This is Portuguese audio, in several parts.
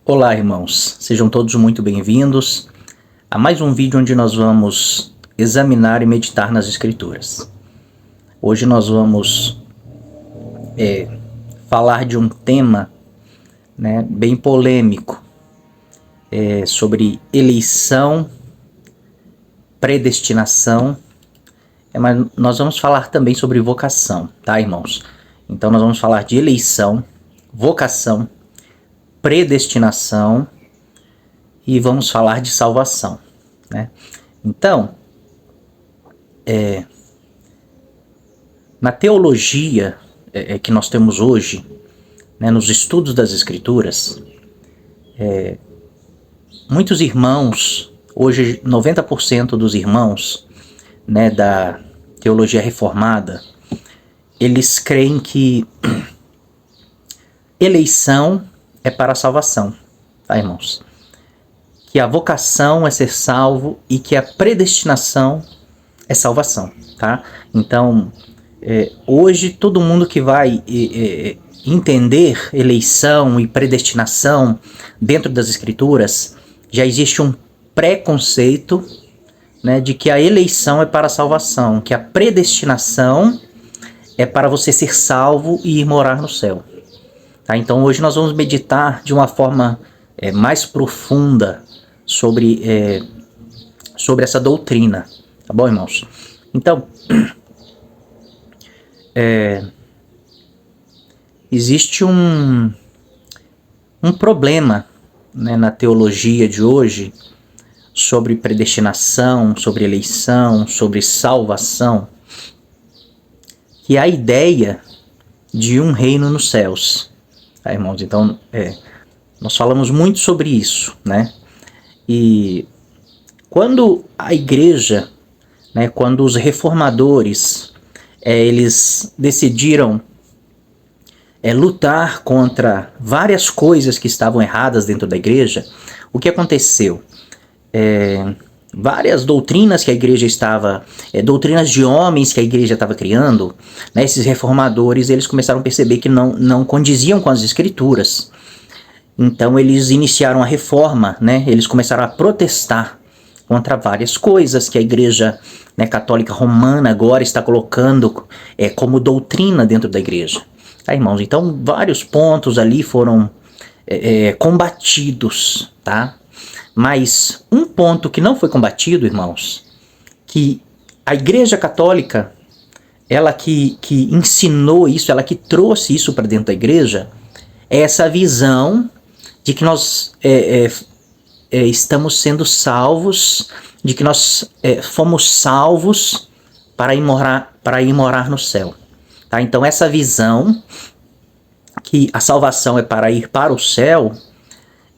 Olá, irmãos, sejam todos muito bem-vindos a mais um vídeo onde nós vamos examinar e meditar nas Escrituras. Hoje nós vamos falar de um tema bem polêmico, sobre eleição, predestinação, mas nós vamos falar também sobre vocação, tá, irmãos? Então nós vamos falar de eleição, vocação, predestinação e vamos falar de salvação, né? Então, na teologia que nós temos hoje, nos estudos das Escrituras, muitos irmãos, hoje 90% dos irmãos da teologia reformada, eles creem que eleição é para a salvação, tá, irmãos? Que a vocação é ser salvo e que a predestinação é salvação, tá? Então, hoje todo mundo que vai entender eleição e predestinação dentro das Escrituras, já existe um preconceito, de que a eleição é para a salvação, que a predestinação é para você ser salvo e ir morar no céu. Tá? Então hoje nós vamos meditar de uma forma mais profunda sobre essa doutrina, tá bom, irmãos? Então, existe um problema na teologia de hoje sobre predestinação, sobre eleição, sobre salvação, que é a ideia de um reino nos céus. Tá, irmãos? Então, nós falamos muito sobre isso, né? E quando a igreja, quando os reformadores, eles decidiram lutar contra várias coisas que estavam erradas dentro da igreja, o que aconteceu? Várias doutrinas que a igreja estava, doutrinas de homens que a igreja estava criando, esses reformadores, eles começaram a perceber que não condiziam com as Escrituras. Então eles iniciaram a reforma, eles começaram a protestar contra várias coisas que a igreja católica romana agora está colocando como doutrina dentro da igreja. Tá, irmãos? Então vários pontos ali foram combatidos, tá? Mas um ponto que não foi combatido, irmãos, que a Igreja Católica, ela que ensinou isso, ela que trouxe isso para dentro da igreja, é essa visão de que nós estamos sendo salvos, de que nós fomos salvos para ir morar no céu. Tá? Então essa visão que a salvação é para ir para o céu,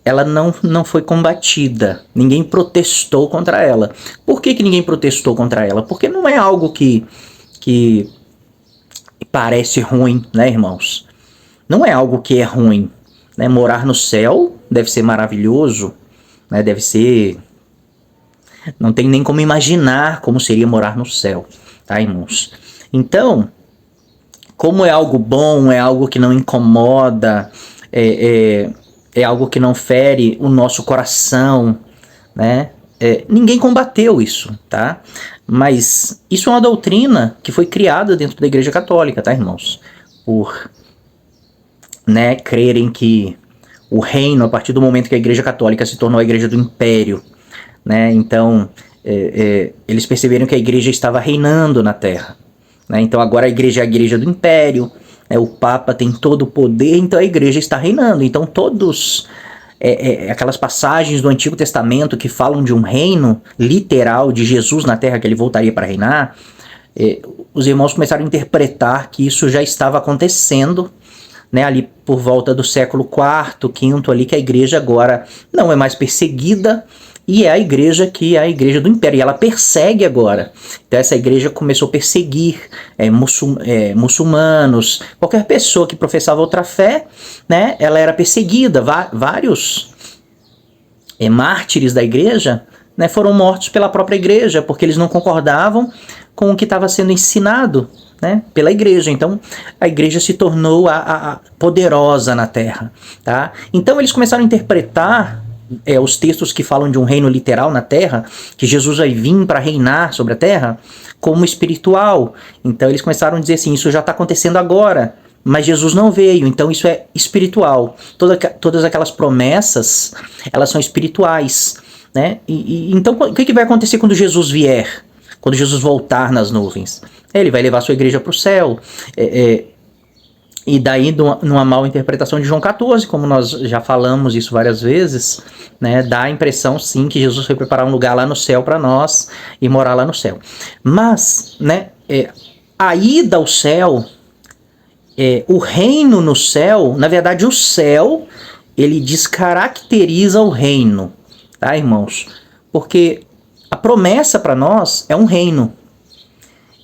ela não foi combatida, ninguém protestou contra ela. Por que ninguém protestou contra ela? Porque não é algo que parece ruim, irmãos? Não é algo que é ruim, Morar no céu deve ser maravilhoso, deve ser... Não tem nem como imaginar como seria morar no céu, tá, irmãos? Então, como é algo bom, é algo que não incomoda, é algo que não fere o nosso coração, ninguém combateu isso, tá? Mas isso é uma doutrina que foi criada dentro da Igreja Católica, tá, irmãos? Por crerem que o reino, a partir do momento que a Igreja Católica se tornou a Igreja do Império, então eles perceberam que a Igreja estava reinando na Terra. Então agora a Igreja é a Igreja do Império, o Papa tem todo o poder, então a igreja está reinando. Então todos aquelas passagens do Antigo Testamento que falam de um reino literal de Jesus na terra, que ele voltaria para reinar, os irmãos começaram a interpretar que isso já estava acontecendo, ali por volta do século IV, V, ali, que a igreja agora não é mais perseguida, e é a igreja que é a igreja do império, e ela persegue agora. Então essa igreja começou a perseguir muçulmanos, qualquer pessoa que professava outra fé, ela era perseguida. Vários mártires da igreja foram mortos pela própria igreja, porque eles não concordavam com o que estava sendo ensinado né? Pela igreja. Então, a igreja se tornou a poderosa na terra, tá? Então, eles começaram a interpretar os textos que falam de um reino literal na terra, que Jesus vai vir para reinar sobre a terra, como espiritual. Então, eles começaram a dizer assim, isso já está acontecendo agora, mas Jesus não veio, então isso é espiritual. Todas aquelas promessas, elas são espirituais, né? Então, o que vai acontecer quando Jesus vier? Quando Jesus voltar nas nuvens? Ele vai levar sua igreja para o céu. E daí, numa mal interpretação de João 14, como nós já falamos isso várias vezes, né, dá a impressão, sim, que Jesus foi preparar um lugar lá no céu para nós e morar lá no céu. Mas, né, a ida ao céu, o reino no céu, na verdade, o céu, ele descaracteriza o reino, tá, irmãos? Porque a promessa para nós é um reino.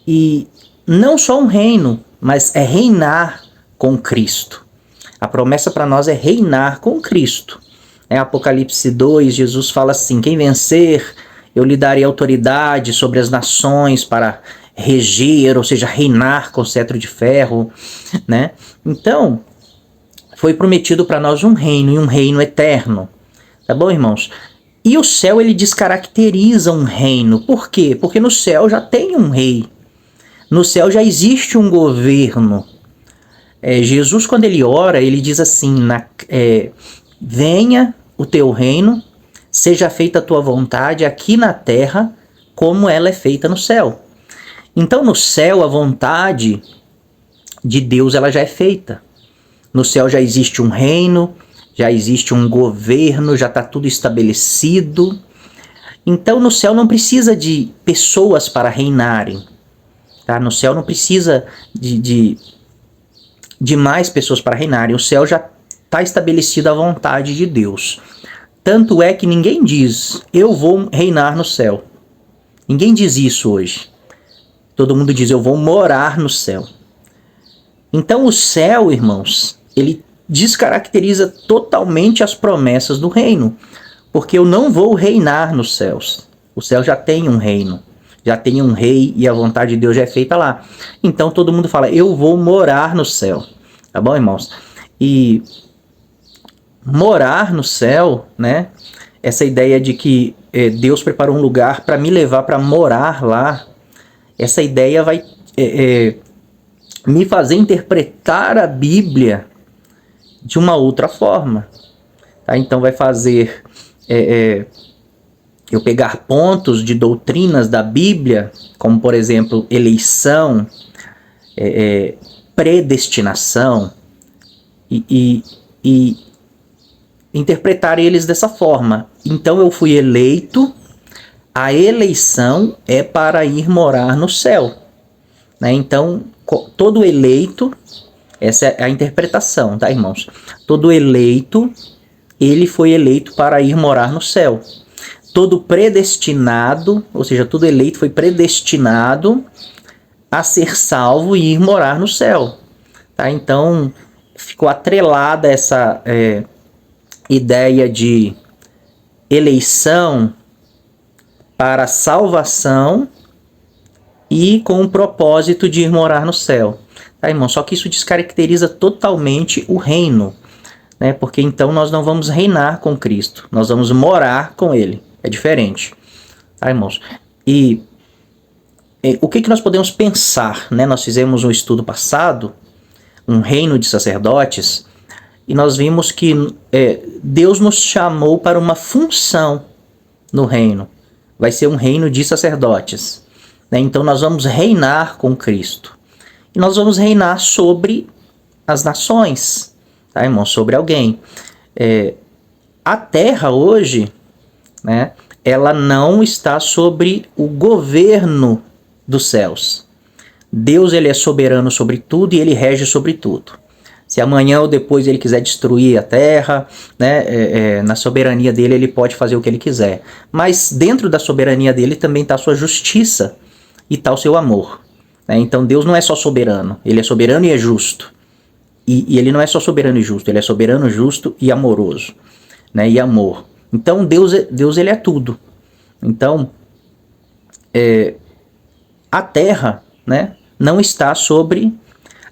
E não só um reino, mas é reinar com Cristo. A promessa para nós é reinar com Cristo. Apocalipse 2, Jesus fala assim, quem vencer, eu lhe darei autoridade sobre as nações para reger, ou seja, reinar com cetro de ferro, né? Então, foi prometido para nós um reino, e um reino eterno. Tá bom, irmãos? E o céu, ele descaracteriza um reino. Por quê? Porque no céu já tem um rei. No céu já existe um governo. Jesus, quando ele ora, ele diz assim, venha o teu reino, seja feita a tua vontade aqui na terra, como ela é feita no céu. Então, no céu, a vontade de Deus ela já é feita. No céu já existe um reino, já existe um governo, já está tudo estabelecido. Então, no céu não precisa de pessoas para reinarem. Tá? No céu não precisa de mais pessoas para reinarem. O céu já está estabelecida a vontade de Deus. Tanto é que ninguém diz, eu vou reinar no céu. Ninguém diz isso hoje. Todo mundo diz, eu vou morar no céu. Então o céu, irmãos, ele descaracteriza totalmente as promessas do reino. Porque eu não vou reinar nos céus. O céu já tem um reino. Já tem um rei e a vontade de Deus já é feita lá. Então todo mundo fala, eu vou morar no céu. Tá bom, irmãos? E morar no céu, né? Essa ideia de que Deus preparou um lugar para me levar para morar lá. Essa ideia vai me fazer interpretar a Bíblia de uma outra forma. Tá? Então vai fazer eu pegar pontos de doutrinas da Bíblia, como por exemplo, eleição, predestinação, e interpretar eles dessa forma. Então eu fui eleito, a eleição é para ir morar no céu. Né? Então, todo eleito, essa é a interpretação, tá, irmãos? Todo eleito, ele foi eleito para ir morar no céu. Todo predestinado, ou seja, todo eleito foi predestinado a ser salvo e ir morar no céu. Tá? Então, ficou atrelada essa ideia de eleição para salvação e com o propósito de ir morar no céu. Tá, irmão? Só que isso descaracteriza totalmente o reino, né? Porque então nós não vamos reinar com Cristo, nós vamos morar com Ele. É diferente. Tá, irmãos? E o que nós podemos pensar, né? Nós fizemos um estudo passado, um reino de sacerdotes, e nós vimos que Deus nos chamou para uma função no reino. Vai ser um reino de sacerdotes. Né? Então nós vamos reinar com Cristo. E nós vamos reinar sobre as nações. Tá, irmão? Sobre alguém. A terra hoje, né, ela não está sobre o governo dos céus. Deus, ele é soberano sobre tudo e ele rege sobre tudo. Se amanhã ou depois ele quiser destruir a terra, né, na soberania dele ele pode fazer o que ele quiser. Mas dentro da soberania dele também está a sua justiça e está o seu amor. Né? Então Deus não é só soberano, ele é soberano e é justo. E ele não é só soberano e justo, ele é soberano, justo e amoroso. Né? E amor. Então Deus ele é tudo. Então a terra, né, não está sobre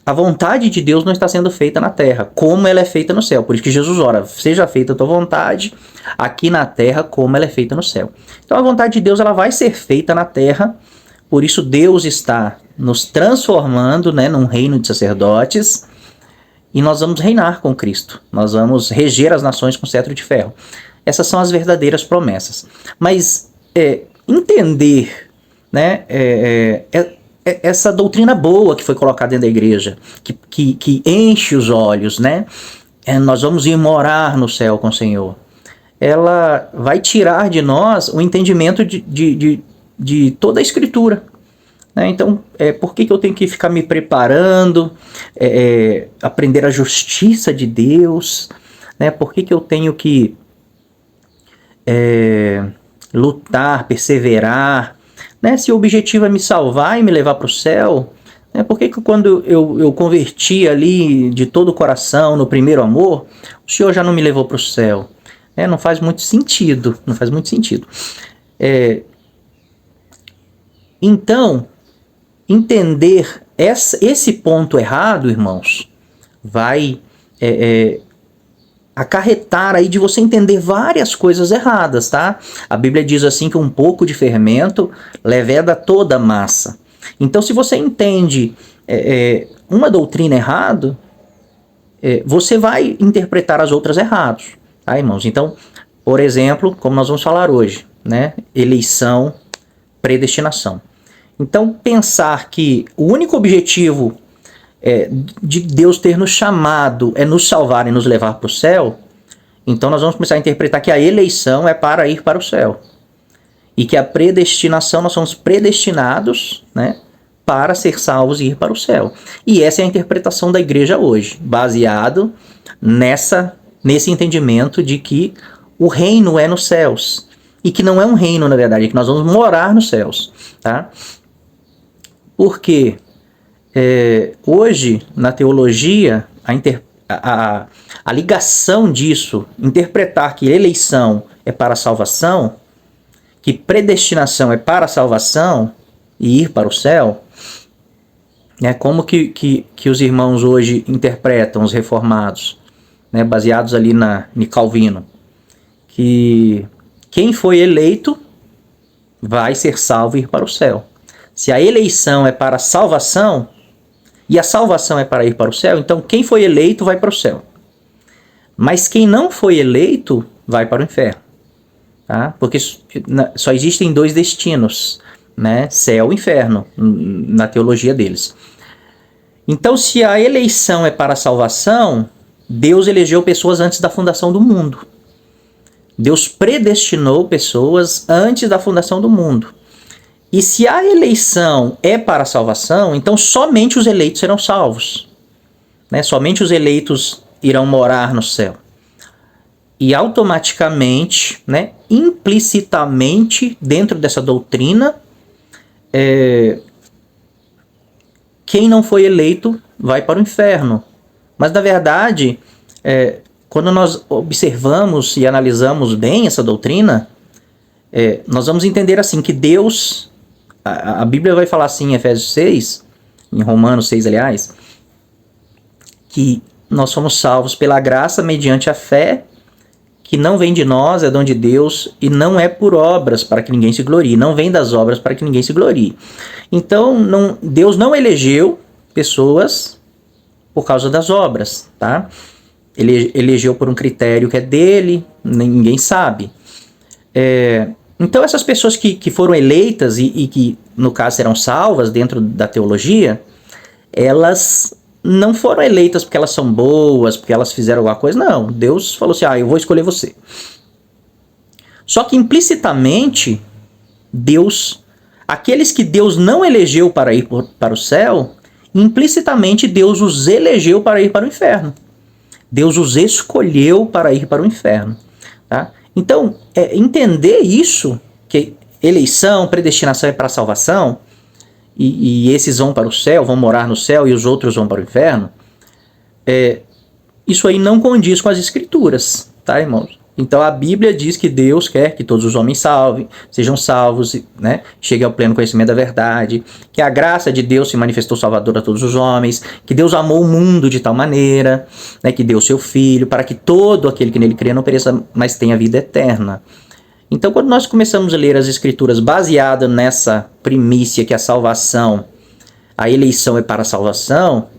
a vontade de Deus, não está sendo feita na terra, como ela é feita no céu. Por isso que Jesus ora, seja feita a tua vontade aqui na terra, como ela é feita no céu. Então a vontade de Deus, ela vai ser feita na terra, por isso Deus está nos transformando, né, num reino de sacerdotes, e nós vamos reinar com Cristo. Nós vamos reger as nações com cetro de ferro. Essas são as verdadeiras promessas. Mas entender, né, essa doutrina boa que foi colocada dentro da igreja, que enche os olhos, né? Nós vamos ir morar no céu com o Senhor. Ela vai tirar de nós o entendimento de toda a Escritura. Né? Então, por que eu tenho que ficar me preparando, aprender a justiça de Deus? Né? Por que eu tenho que lutar, perseverar? Né? Se o objetivo é me salvar e me levar para o céu, né? Por que quando eu converti ali de todo o coração, no primeiro amor, o Senhor já não me levou para o céu? Não faz muito sentido, não faz muito sentido. Então, entender esse ponto errado, irmãos, vai acarretar aí de você entender várias coisas erradas, tá? A Bíblia diz assim que um pouco de fermento leveda toda a massa. Então, se você entende uma doutrina errado, você vai interpretar as outras errados, tá, irmãos? Então, por exemplo, como nós vamos falar hoje, né? Eleição, predestinação. Então, pensar que o único objetivo de Deus ter nos chamado é nos salvar e nos levar para o céu, então nós vamos começar a interpretar que a eleição é para ir para o céu. E que a predestinação, nós somos predestinados, né, para ser salvos e ir para o céu. E essa é a interpretação da igreja hoje, baseado nesse entendimento de que o reino é nos céus. E que não é um reino, na verdade, é que nós vamos morar nos céus. Tá? Porque hoje, na teologia, a ligação disso, interpretar que eleição é para a salvação, que predestinação é para a salvação e ir para o céu, né? Como que os irmãos hoje interpretam, os reformados, né? Baseados ali em Calvino, que quem foi eleito vai ser salvo e ir para o céu. Se a eleição é para a salvação, e a salvação é para ir para o céu, então quem foi eleito vai para o céu. Mas quem não foi eleito vai para o inferno. Tá? Porque só existem dois destinos, né? Céu e inferno, na teologia deles. Então, se a eleição é para a salvação, Deus elegeu pessoas antes da fundação do mundo. Deus predestinou pessoas antes da fundação do mundo. E se a eleição é para a salvação, então somente os eleitos serão salvos. Né? Somente os eleitos irão morar no céu. E automaticamente, né, implicitamente, dentro dessa doutrina, quem não foi eleito vai para o inferno. Mas, na verdade, quando nós observamos e analisamos bem essa doutrina, nós vamos entender assim, que Deus... A Bíblia vai falar assim em Efésios 6, em Romanos 6, aliás, que nós somos salvos pela graça mediante a fé, que não vem de nós, é dom de Deus, e não é por obras para que ninguém se glorie. Não vem das obras para que ninguém se glorie. Então, Deus não elegeu pessoas por causa das obras, tá? Ele elegeu por um critério que é dele, ninguém sabe. Então, essas pessoas que foram eleitas e que, no caso, serão salvas dentro da teologia, elas não foram eleitas porque elas são boas, porque elas fizeram alguma coisa. Não, Deus falou assim, eu vou escolher você. Só que, implicitamente, aqueles que Deus não elegeu para ir para o céu, implicitamente Deus os elegeu para ir para o inferno. Deus os escolheu para ir para o inferno. Tá? Então, entender isso, que eleição, predestinação é para a salvação, e esses vão para o céu, vão morar no céu, e os outros vão para o inferno, isso aí não condiz com as escrituras, tá, irmãos? Então a Bíblia diz que Deus quer que todos os homens sejam salvos, né? Cheguem ao pleno conhecimento da verdade, que a graça de Deus se manifestou salvadora a todos os homens, que Deus amou o mundo de tal maneira, né, que deu seu Filho, para que todo aquele que nele crê não pereça, mas tenha vida eterna. Então quando nós começamos a ler as Escrituras baseadas nessa primícia que a salvação, a eleição é para a salvação,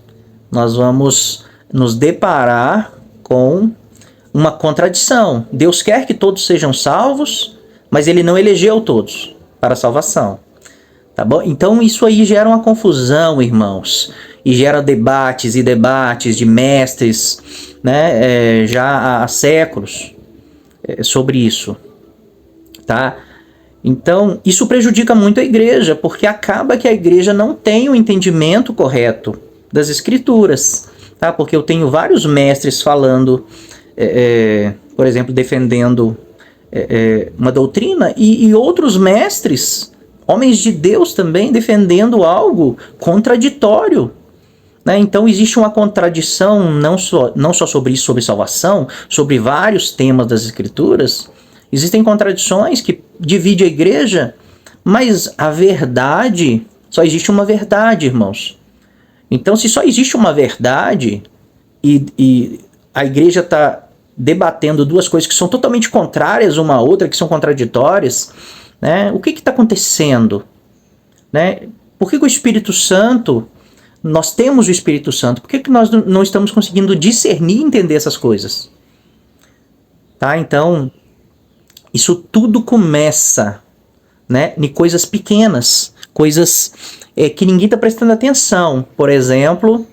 nós vamos nos deparar com uma contradição. Deus quer que todos sejam salvos, mas ele não elegeu todos para a salvação. Tá bom? Então isso aí gera uma confusão, irmãos, e gera debates e debates de mestres, né, já há séculos sobre isso, tá? Então isso prejudica muito a igreja, porque acaba que a igreja não tem o entendimento correto das Escrituras, tá? Porque eu tenho vários mestres falando, por exemplo, defendendo uma doutrina, e outros mestres, homens de Deus também, defendendo algo contraditório, né? Então existe uma contradição não só sobre isso, sobre salvação, sobre vários temas das Escrituras. Existem contradições que dividem a igreja, mas a verdade, só existe uma verdade, irmãos. Então se só existe uma verdade e a igreja está debatendo duas coisas que são totalmente contrárias uma à outra, que são contraditórias, né? O que está acontecendo? Né? Por que o Espírito Santo, nós temos o Espírito Santo, por que nós não estamos conseguindo discernir e entender essas coisas? Tá? Então, isso tudo começa, né, em coisas pequenas, coisas que ninguém está prestando atenção. Por exemplo,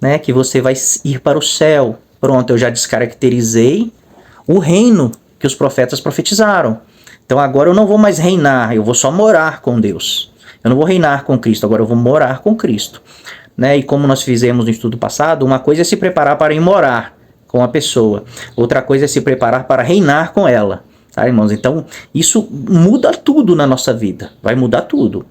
né, que você vai ir para o céu. Pronto, eu já descaracterizei o reino que os profetas profetizaram. Então agora eu não vou mais reinar, eu vou só morar com Deus. Eu não vou reinar com Cristo, agora eu vou morar com Cristo. Né? E como nós fizemos no estudo passado, uma coisa é se preparar para ir morar com a pessoa. Outra coisa é se preparar para reinar com ela. Tá, irmãos? Então isso muda tudo na nossa vida. Vai mudar tudo.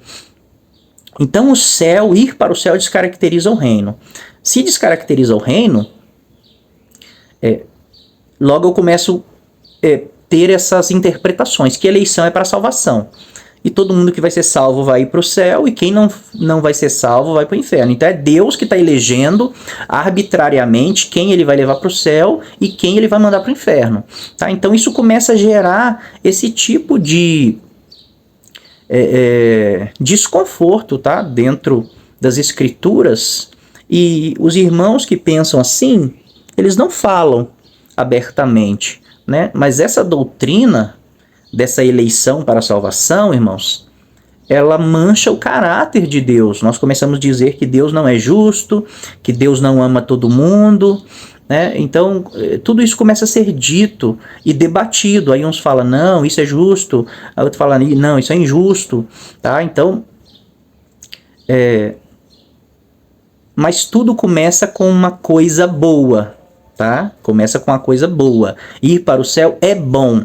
Então o céu, ir para o céu descaracteriza o reino. Se descaracteriza o reino, logo eu começo a ter essas interpretações, que eleição é para salvação. E todo mundo que vai ser salvo vai ir para o céu, e quem não vai ser salvo vai para o inferno. Então é Deus que está elegendo arbitrariamente quem ele vai levar para o céu e quem ele vai mandar para o inferno. Tá? Então isso começa a gerar esse tipo de desconforto, tá? Dentro das Escrituras. E os irmãos que pensam assim, eles não falam abertamente, né? Mas essa doutrina dessa eleição para a salvação, irmãos, ela mancha o caráter de Deus. Nós começamos a dizer que Deus não é justo, que Deus não ama todo mundo, né? Então tudo isso começa a ser dito e debatido. Aí uns falam, não, isso é justo, aí outro fala, não, isso é injusto, tá? Então mas tudo começa com uma coisa boa, tá? Começa com uma coisa boa. Ir para o céu é bom,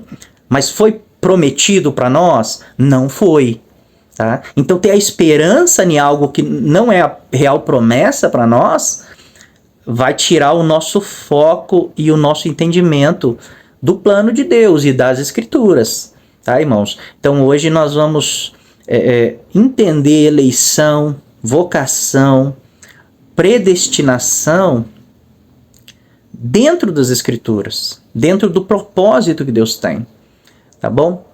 mas foi prometido para nós? Não foi. Tá? Então ter a esperança em algo que não é a real promessa para nós vai tirar o nosso foco e o nosso entendimento do plano de Deus e das Escrituras. Tá, irmãos? Então hoje nós vamos entender eleição, vocação, predestinação dentro das Escrituras, dentro do propósito que Deus tem. Tá bom?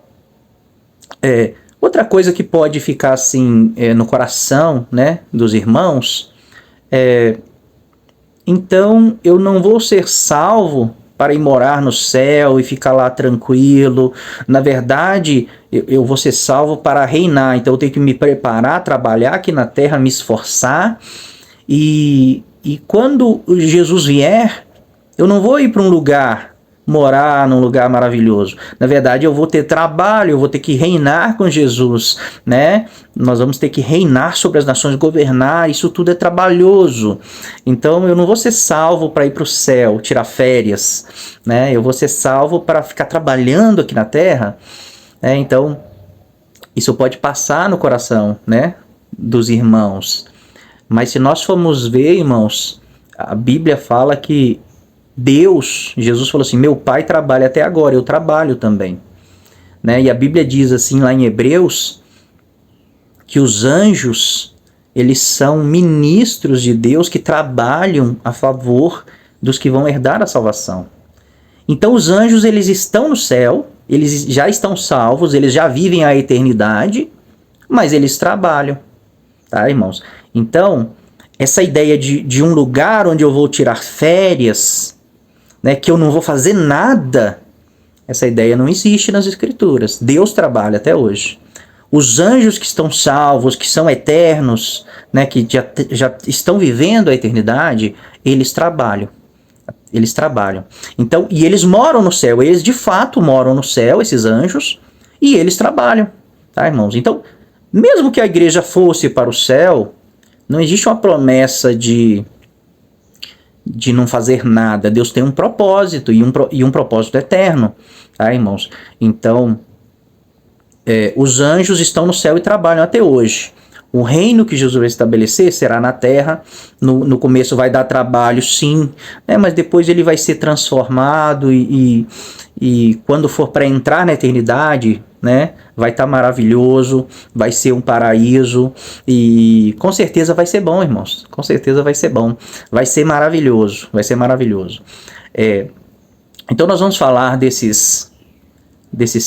Outra coisa que pode ficar assim no coração, né, dos irmãos, então eu não vou ser salvo para ir morar no céu e ficar lá tranquilo. Na verdade, eu vou ser salvo para reinar. Então eu tenho que me preparar, trabalhar aqui na terra, me esforçar. E quando Jesus vier, eu não vou ir para um lugar, morar num lugar maravilhoso. Na verdade, eu vou ter trabalho, eu vou ter que reinar com Jesus, né? Nós vamos ter que reinar sobre as nações, governar, isso tudo é trabalhoso. Então, eu não vou ser salvo para ir para o céu, tirar férias, né? Eu vou ser salvo para ficar trabalhando aqui na terra, né? Então, isso pode passar no coração, né, dos irmãos. Mas se nós formos ver, irmãos, a Bíblia fala que Jesus falou assim, meu Pai trabalha até agora, eu trabalho também. Né? E a Bíblia diz assim lá em Hebreus, que os anjos, eles são ministros de Deus que trabalham a favor dos que vão herdar a salvação. Então os anjos, eles estão no céu, eles já estão salvos, eles já vivem a eternidade, mas eles trabalham, tá, irmãos? Então, essa ideia de um lugar onde eu vou tirar férias, né, que eu não vou fazer nada, essa ideia não existe nas Escrituras. Deus trabalha até hoje. Os anjos que estão salvos, que são eternos, né, que já estão vivendo a eternidade, eles trabalham. Eles trabalham. Então, e eles moram no céu. Eles de fato moram no céu, esses anjos, e eles trabalham. Tá, irmãos? Então, mesmo que a igreja fosse para o céu, não existe uma promessa de não fazer nada. Deus tem um propósito, e um propósito eterno. Tá, irmãos? Então, os anjos estão no céu e trabalham até hoje. O reino que Jesus vai estabelecer será na terra. No começo vai dar trabalho, sim, né? Mas depois ele vai ser transformado e quando for para entrar na eternidade, né, vai estar maravilhoso, vai ser um paraíso e com certeza vai ser bom, irmãos. Com certeza vai ser bom. Vai ser maravilhoso, vai ser maravilhoso. Então nós vamos falar desses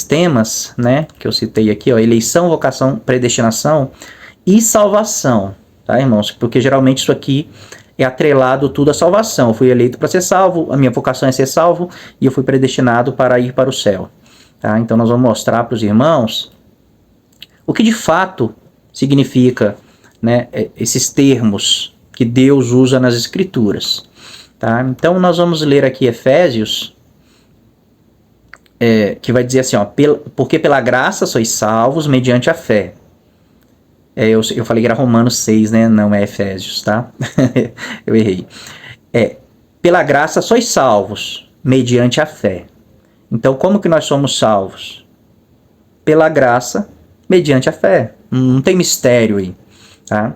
temas, né, que eu citei aqui, ó, eleição, vocação, predestinação e salvação, tá, irmãos? Porque geralmente isso aqui é atrelado tudo à salvação. Eu fui eleito para ser salvo, a minha vocação é ser salvo e eu fui predestinado para ir para o céu, tá? Então nós vamos mostrar para os irmãos o que de fato significa, né, esses termos que Deus usa nas Escrituras, tá? Então nós vamos ler aqui Efésios, que vai dizer assim, ó, porque pela graça sois salvos mediante a fé. Eu falei que era Romanos 6, né? Não é Efésios, tá? Eu errei. Pela graça sois salvos mediante a fé. Então, como que nós somos salvos? Pela graça mediante a fé. Não tem mistério aí, tá?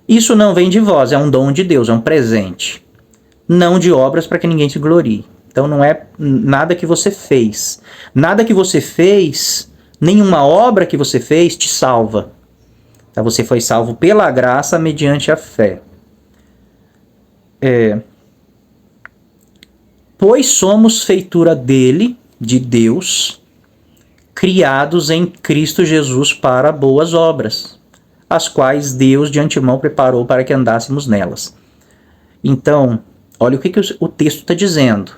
Isso não vem de vós, é um dom de Deus, é um presente. Não de obras para que ninguém se glorie. Então não é nada que você fez. Nada que você fez, nenhuma obra que você fez te salva. Então, você foi salvo pela graça mediante a fé. Pois somos feitura dele, de Deus, criados em Cristo Jesus para boas obras, as quais Deus de antemão preparou para que andássemos nelas. Então, olha o que o texto está dizendo.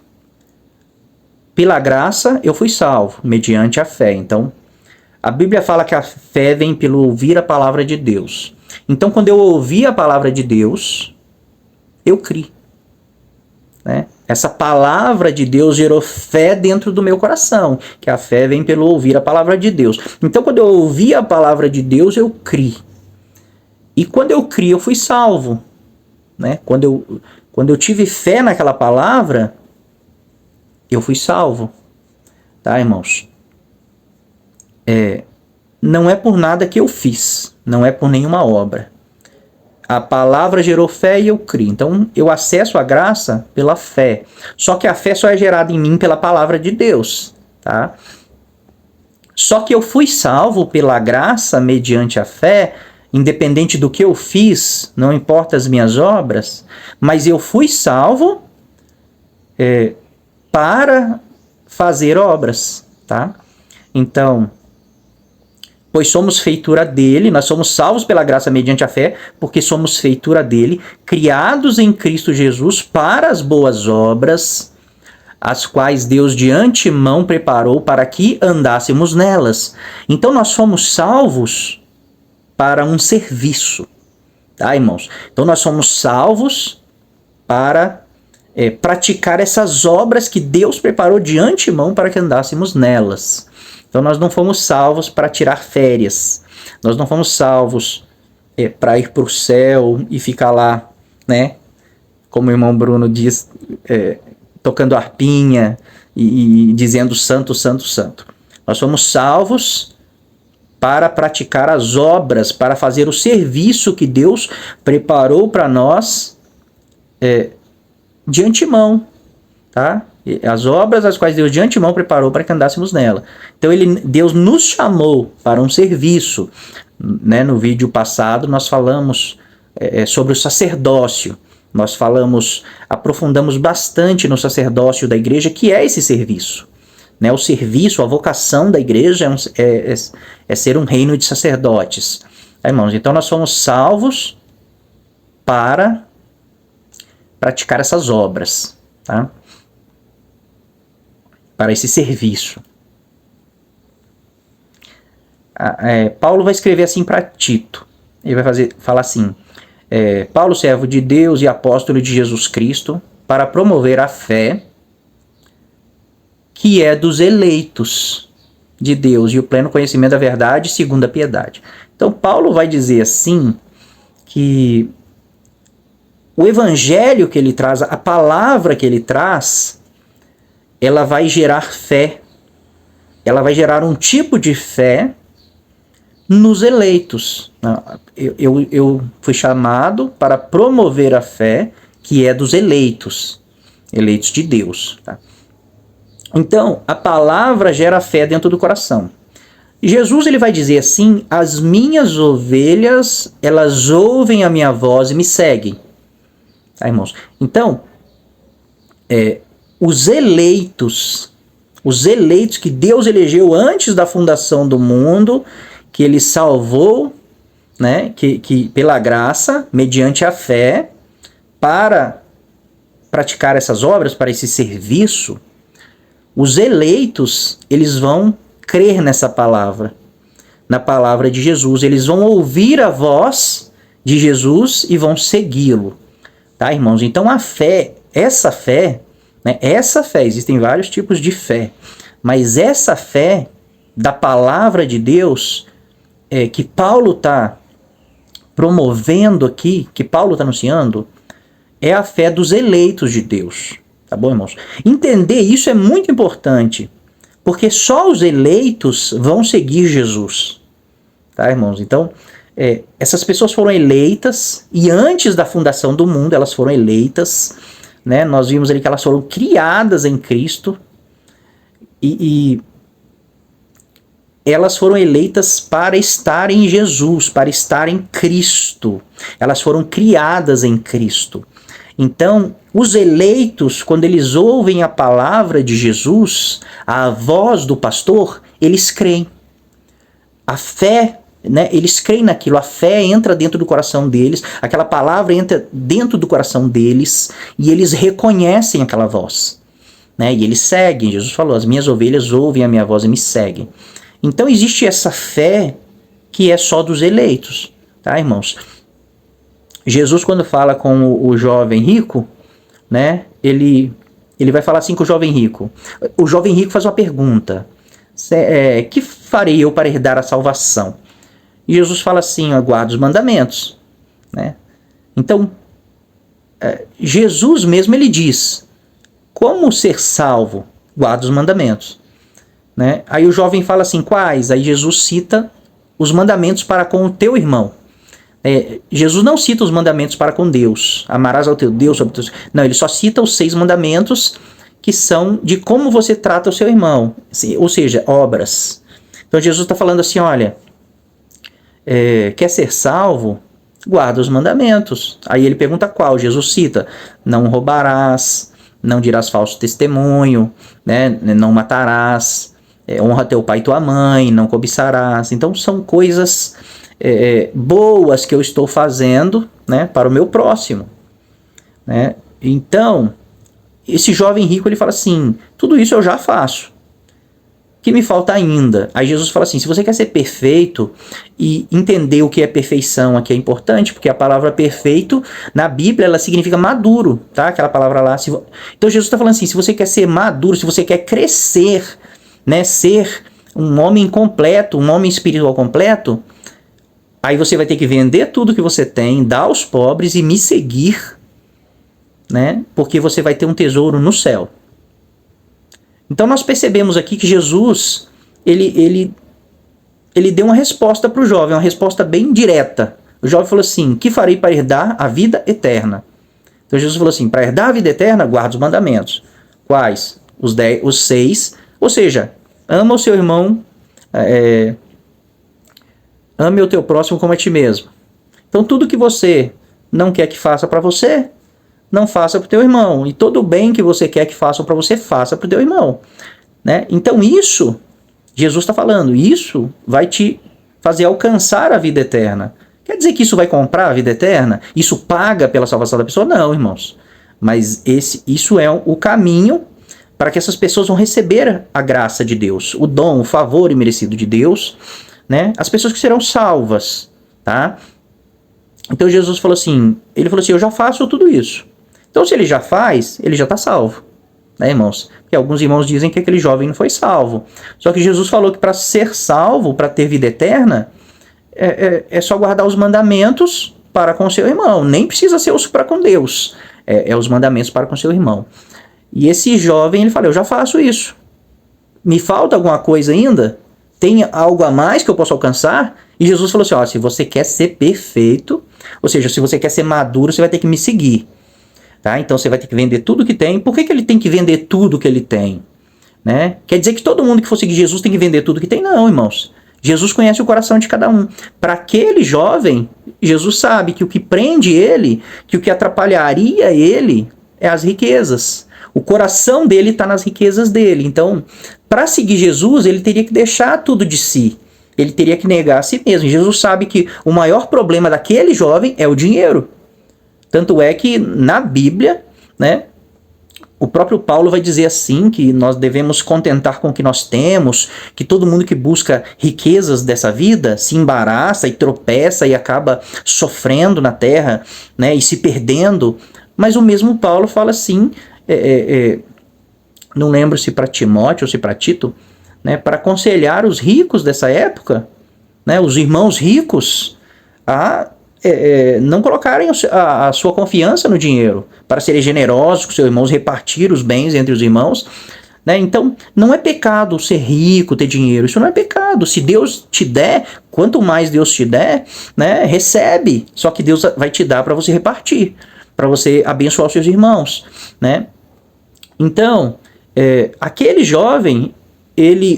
Pela graça eu fui salvo, mediante a fé. Então, a Bíblia fala que a fé vem pelo ouvir a palavra de Deus. Então, quando eu ouvi a palavra de Deus, eu criei, né? Essa palavra de Deus gerou fé dentro do meu coração, que a fé vem pelo ouvir a palavra de Deus. Então, quando eu ouvi a palavra de Deus, eu criei. E quando eu criei, eu fui salvo, né? Quando eu tive fé naquela palavra, eu fui salvo, tá, irmãos? Não é por nada que eu fiz, não é por nenhuma obra. A palavra gerou fé e eu criei. Então, eu acesso a graça pela fé. Só que a fé só é gerada em mim pela palavra de Deus, tá? Só que eu fui salvo pela graça mediante a fé, independente do que eu fiz, não importa as minhas obras, mas eu fui salvo para fazer obras, tá? Então, pois somos feitura dele, nós somos salvos pela graça mediante a fé, porque somos feitura dele, criados em Cristo Jesus para as boas obras, as quais Deus de antemão preparou para que andássemos nelas. Então nós fomos salvos para um serviço, tá, irmãos? Então nós somos salvos para praticar essas obras que Deus preparou de antemão para que andássemos nelas. Então nós não fomos salvos para tirar férias. Nós não fomos salvos para ir para o céu e ficar lá, né? Como o irmão Bruno diz, tocando harpinha e dizendo santo, santo, santo. Nós fomos salvos para praticar as obras, para fazer o serviço que Deus preparou para nós de antemão. tá? As obras as quais Deus de antemão preparou para que andássemos nela. Então Deus nos chamou para um serviço, né? No vídeo passado nós falamos sobre o sacerdócio. Nós aprofundamos bastante no sacerdócio da igreja, que é esse serviço. Né? O serviço, a vocação da igreja é ser um reino de sacerdotes. Irmãos, então nós fomos salvos para praticar essas obras, tá? Para esse serviço. Paulo vai escrever assim para Tito. Ele vai falar assim: Paulo, servo de Deus e apóstolo de Jesus Cristo, para promover a fé que é dos eleitos de Deus e o pleno conhecimento da verdade segundo a piedade. Então Paulo vai dizer assim que o evangelho que ele traz, a palavra que ele traz, ela vai gerar fé, ela vai gerar um tipo de fé nos eleitos. Eu fui chamado para promover a fé que é dos eleitos de Deus. Tá? Então, a palavra gera fé dentro do coração. Jesus ele vai dizer assim: as minhas ovelhas, elas ouvem a minha voz e me seguem. Tá, irmãos? Então, os eleitos que Deus elegeu antes da fundação do mundo, que ele salvou, né, que pela graça, mediante a fé, para praticar essas obras, para esse serviço, os eleitos, eles vão crer nessa palavra, na palavra de Jesus. Eles vão ouvir a voz de Jesus e vão segui-lo. Tá, irmãos? Então a fé, essa fé, existem vários tipos de fé, mas essa fé da palavra de Deus, que Paulo está promovendo aqui, que Paulo está anunciando, é a fé dos eleitos de Deus. Tá bom, irmãos? Entender isso é muito importante, porque só os eleitos vão seguir Jesus. Tá, irmãos? Então, essas pessoas foram eleitas, e antes da fundação do mundo elas foram eleitas, né? Nós vimos ali que elas foram criadas em Cristo, e elas foram eleitas para estar em Jesus, para estar em Cristo. Elas foram criadas em Cristo. Então, os eleitos, quando eles ouvem a palavra de Jesus, a voz do pastor, eles creem. A fé, né, eles creem naquilo, a fé entra dentro do coração deles, aquela palavra entra dentro do coração deles, e eles reconhecem aquela voz, né, e eles seguem. Jesus falou: as minhas ovelhas ouvem a minha voz e me seguem. Então existe essa fé que é só dos eleitos, tá, irmãos? Jesus, quando fala com o jovem rico, né, ele vai falar assim com o jovem rico. O jovem rico faz uma pergunta: que farei eu para herdar a salvação? E Jesus fala assim: guarda os mandamentos. Né? Então, Jesus mesmo ele diz: como ser salvo? Guarda os mandamentos. Né? Aí o jovem fala assim: quais? Aí Jesus cita os mandamentos para com o teu irmão. Jesus não cita os mandamentos para com Deus. Amarás ao teu Deus sobre teus... Não, ele só cita os 6 mandamentos, que são de como você trata o seu irmão. Ou seja, obras. Então Jesus está falando assim: olha, quer ser salvo? Guarda os mandamentos. Aí ele pergunta qual? Jesus cita: não roubarás, não dirás falso testemunho, né? Não matarás, honra teu pai e tua mãe, não cobiçarás. Então são coisas boas que eu estou fazendo, né, para o meu próximo. Né? Então, esse jovem rico ele fala assim: tudo isso eu já faço. O que me falta ainda? Aí Jesus fala assim: se você quer ser perfeito e entender o que é perfeição aqui é importante, porque a palavra perfeito na Bíblia ela significa maduro, tá? Aquela palavra lá. Então Jesus está falando assim: se você quer ser maduro, se você quer crescer, né, ser um homem completo, um homem espiritual completo, aí você vai ter que vender tudo que você tem, dar aos pobres e me seguir, né? Porque você vai ter um tesouro no céu. Então nós percebemos aqui que Jesus, ele deu uma resposta para o jovem, uma resposta bem direta. O jovem falou assim: que farei para herdar a vida eterna? Então Jesus falou assim: para herdar a vida eterna, guarda os mandamentos. Quais? Os 6. Ou seja, ama o seu irmão, ame o teu próximo como a ti mesmo. Então tudo que você não quer que faça para você, não faça para o teu irmão. E todo o bem que você quer que façam para você, faça para o teu irmão. Né? Então isso, Jesus está falando, isso vai te fazer alcançar a vida eterna. Quer dizer que isso vai comprar a vida eterna? Isso paga pela salvação da pessoa? Não, irmãos. Mas isso é o caminho para que essas pessoas vão receber a graça de Deus, o dom, o favor imerecido de Deus, né? As pessoas que serão salvas, tá? Então Jesus falou assim, eu já faço tudo isso. Então se ele já faz, ele já está salvo, né, irmãos? Porque alguns irmãos dizem que aquele jovem não foi salvo. Só que Jesus falou que para ser salvo, para ter vida eterna, é só guardar os mandamentos para com seu irmão. Nem precisa ser os para com Deus. É os mandamentos para com seu irmão. E esse jovem, ele falou, eu já faço isso. Me falta alguma coisa ainda? Tem algo a mais que eu posso alcançar? E Jesus falou assim, se você quer ser perfeito, ou seja, se você quer ser maduro, você vai ter que me seguir. Tá? Então você vai ter que vender tudo que tem. Por que ele tem que vender tudo que ele tem? Né? Quer dizer que todo mundo que for seguir Jesus tem que vender tudo que tem? Não, irmãos. Jesus conhece o coração de cada um. Para aquele jovem, Jesus sabe que o que prende ele, que o que atrapalharia ele, é as riquezas. O coração dele está nas riquezas dele. Então, para seguir Jesus, ele teria que deixar tudo de si. Ele teria que negar a si mesmo. Jesus sabe que o maior problema daquele jovem é o dinheiro. Tanto é que na Bíblia, né, o próprio Paulo vai dizer assim, que nós devemos contentar com o que nós temos, que todo mundo que busca riquezas dessa vida se embaraça e tropeça e acaba sofrendo na terra, né, e se perdendo. Mas o mesmo Paulo fala assim, não lembro se para Timóteo ou se para Tito, né, para aconselhar os ricos dessa época, né, os irmãos ricos, a não colocarem a sua confiança no dinheiro, para serem generosos com seus irmãos, repartir os bens entre os irmãos. Né? Então, não é pecado ser rico, ter dinheiro. Isso não é pecado. Se Deus te der, quanto mais Deus te der, né, recebe. Só que Deus vai te dar para você repartir, para você abençoar os seus irmãos. Né? Então, aquele jovem,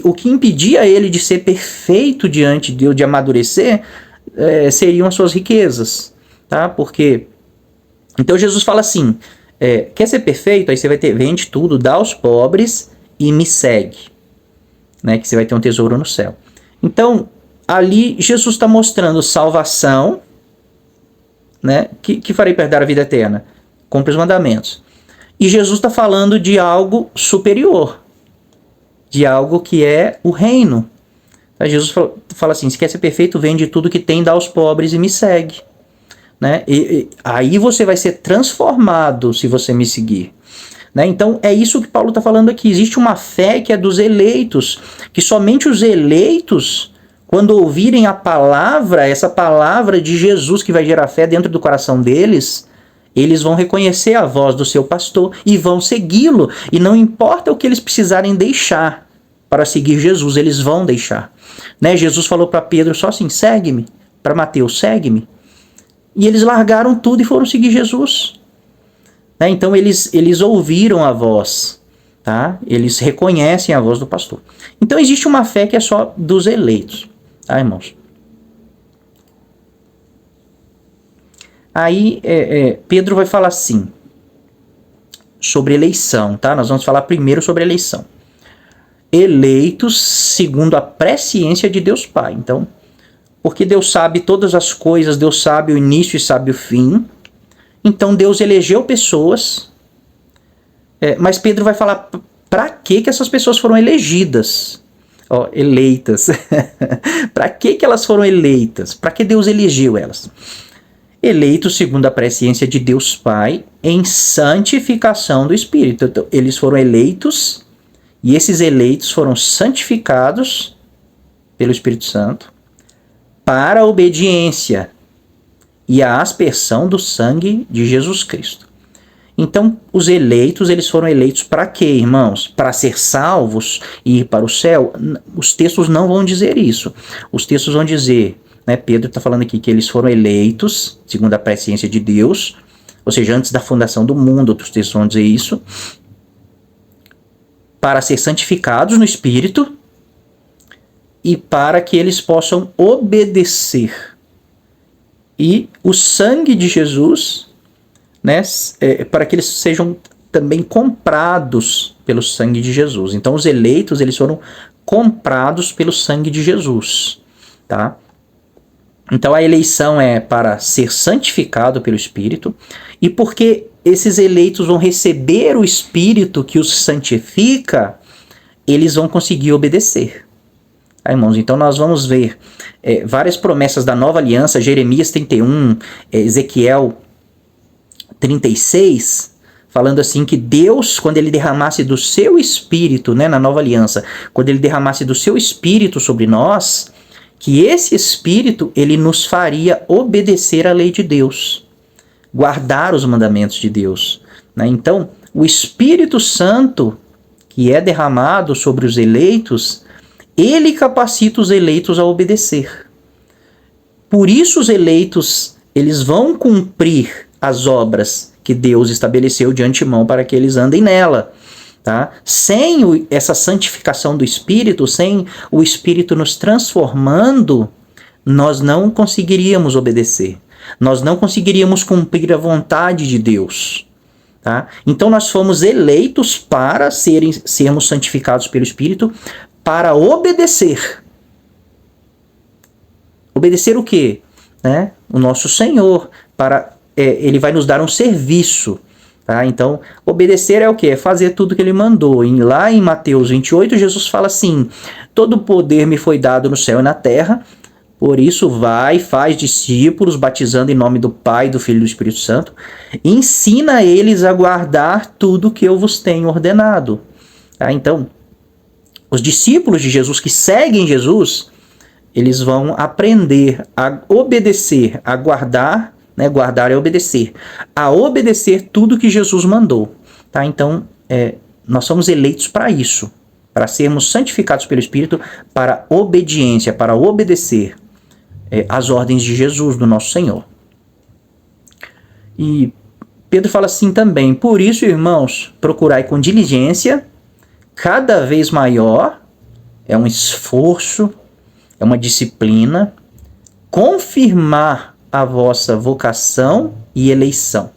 o que impedia ele de ser perfeito diante de Deus, de amadurecer, seriam as suas riquezas, tá? Porque então Jesus fala assim, quer ser perfeito? Aí você vai vende tudo, dá aos pobres e me segue, né? Que você vai ter um tesouro no céu. Então ali Jesus está mostrando salvação, né? Que farei perder a vida eterna, cumpre os mandamentos. E Jesus está falando de algo superior, de algo que é o reino. Jesus fala assim, se quer ser perfeito, vende tudo que tem, dá aos pobres e me segue. Né? E aí você vai ser transformado se você me seguir. Né? Então é isso que Paulo está falando aqui. Existe uma fé que é dos eleitos, que somente os eleitos, quando ouvirem a palavra, essa palavra de Jesus que vai gerar fé dentro do coração deles, eles vão reconhecer a voz do seu pastor e vão segui-lo. E não importa o que eles precisarem deixar para seguir Jesus, eles vão deixar. Né? Jesus falou para Pedro só assim, segue-me. Para Mateus, segue-me. E eles largaram tudo e foram seguir Jesus. Né? Então eles ouviram a voz. Tá? Eles reconhecem a voz do pastor. Então existe uma fé que é só dos eleitos. Tá, irmãos? Aí Pedro vai falar assim, sobre eleição. Tá? Nós vamos falar primeiro sobre eleição. Eleitos segundo a presciência de Deus Pai. Então, porque Deus sabe todas as coisas, Deus sabe o início e sabe o fim. Então Deus elegeu pessoas, mas Pedro vai falar para que essas pessoas foram elegidas. Eleitas. Para que elas foram eleitas? Para que Deus elegeu elas? Eleitos segundo a presciência de Deus Pai em santificação do Espírito. Então, eles foram eleitos. E esses eleitos foram santificados pelo Espírito Santo para a obediência e a aspersão do sangue de Jesus Cristo. Então, os eleitos, eles foram eleitos para quê, irmãos? Para ser salvos e ir para o céu? Os textos não vão dizer isso. Os textos vão dizer, né, Pedro está falando aqui que eles foram eleitos, segundo a presciência de Deus, ou seja, antes da fundação do mundo, outros textos vão dizer isso, para ser santificados no Espírito e para que eles possam obedecer. E o sangue de Jesus, né, para que eles sejam também comprados pelo sangue de Jesus. Então os eleitos, eles foram comprados pelo sangue de Jesus, tá? Então a eleição é para ser santificado pelo Espírito, e porque esses eleitos vão receber o Espírito que os santifica, eles vão conseguir obedecer. Tá, irmãos? Então nós vamos ver várias promessas da nova aliança, Jeremias 31, Ezequiel 36, falando assim que Deus, quando ele derramasse do seu Espírito, né, na nova aliança, quando ele derramasse do seu Espírito sobre nós, que esse Espírito, ele nos faria obedecer à lei de Deus, guardar os mandamentos de Deus, né? Então, o Espírito Santo, que é derramado sobre os eleitos, ele capacita os eleitos a obedecer. Por isso os eleitos, eles vão cumprir as obras que Deus estabeleceu de antemão para que eles andem nela. Tá? Sem essa santificação do Espírito, sem o Espírito nos transformando, nós não conseguiríamos obedecer. Nós não conseguiríamos cumprir a vontade de Deus. Tá? Então nós fomos eleitos para sermos santificados pelo Espírito, para obedecer. Obedecer o quê? Né? O nosso Senhor. Ele vai nos dar um serviço. Tá? Então, obedecer é o quê? É fazer tudo que ele mandou. E lá em Mateus 28, Jesus fala assim: todo o poder me foi dado no céu e na terra, por isso vai, faz discípulos, batizando em nome do Pai, do Filho e do Espírito Santo, e ensina eles a guardar tudo que eu vos tenho ordenado. Tá? Então, os discípulos de Jesus que seguem Jesus, eles vão aprender a obedecer, a guardar, né, guardar é obedecer, a obedecer tudo que Jesus mandou. Tá? Então, nós somos eleitos para isso, para sermos santificados pelo Espírito, para obediência, para obedecer as ordens de Jesus, do nosso Senhor. E Pedro fala assim também: por isso, irmãos, procurai com diligência, cada vez maior, é um esforço, é uma disciplina, confirmar a vossa vocação e eleição.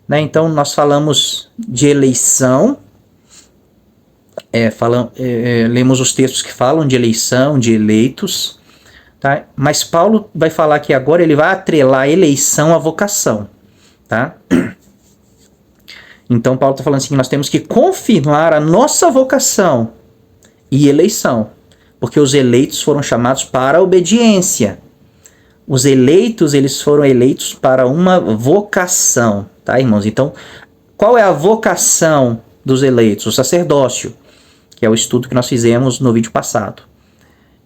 Né? Então, nós falamos de eleição, lemos os textos que falam de eleição, de eleitos, tá? Mas Paulo vai falar aqui agora, ele vai atrelar a eleição à vocação. Tá? Então, Paulo está falando assim, que nós temos que confirmar a nossa vocação e eleição, porque os eleitos foram chamados para a obediência. Os eleitos, eles foram eleitos para uma vocação, tá, irmãos? Então, qual é a vocação dos eleitos? O sacerdócio, que é o estudo que nós fizemos no vídeo passado.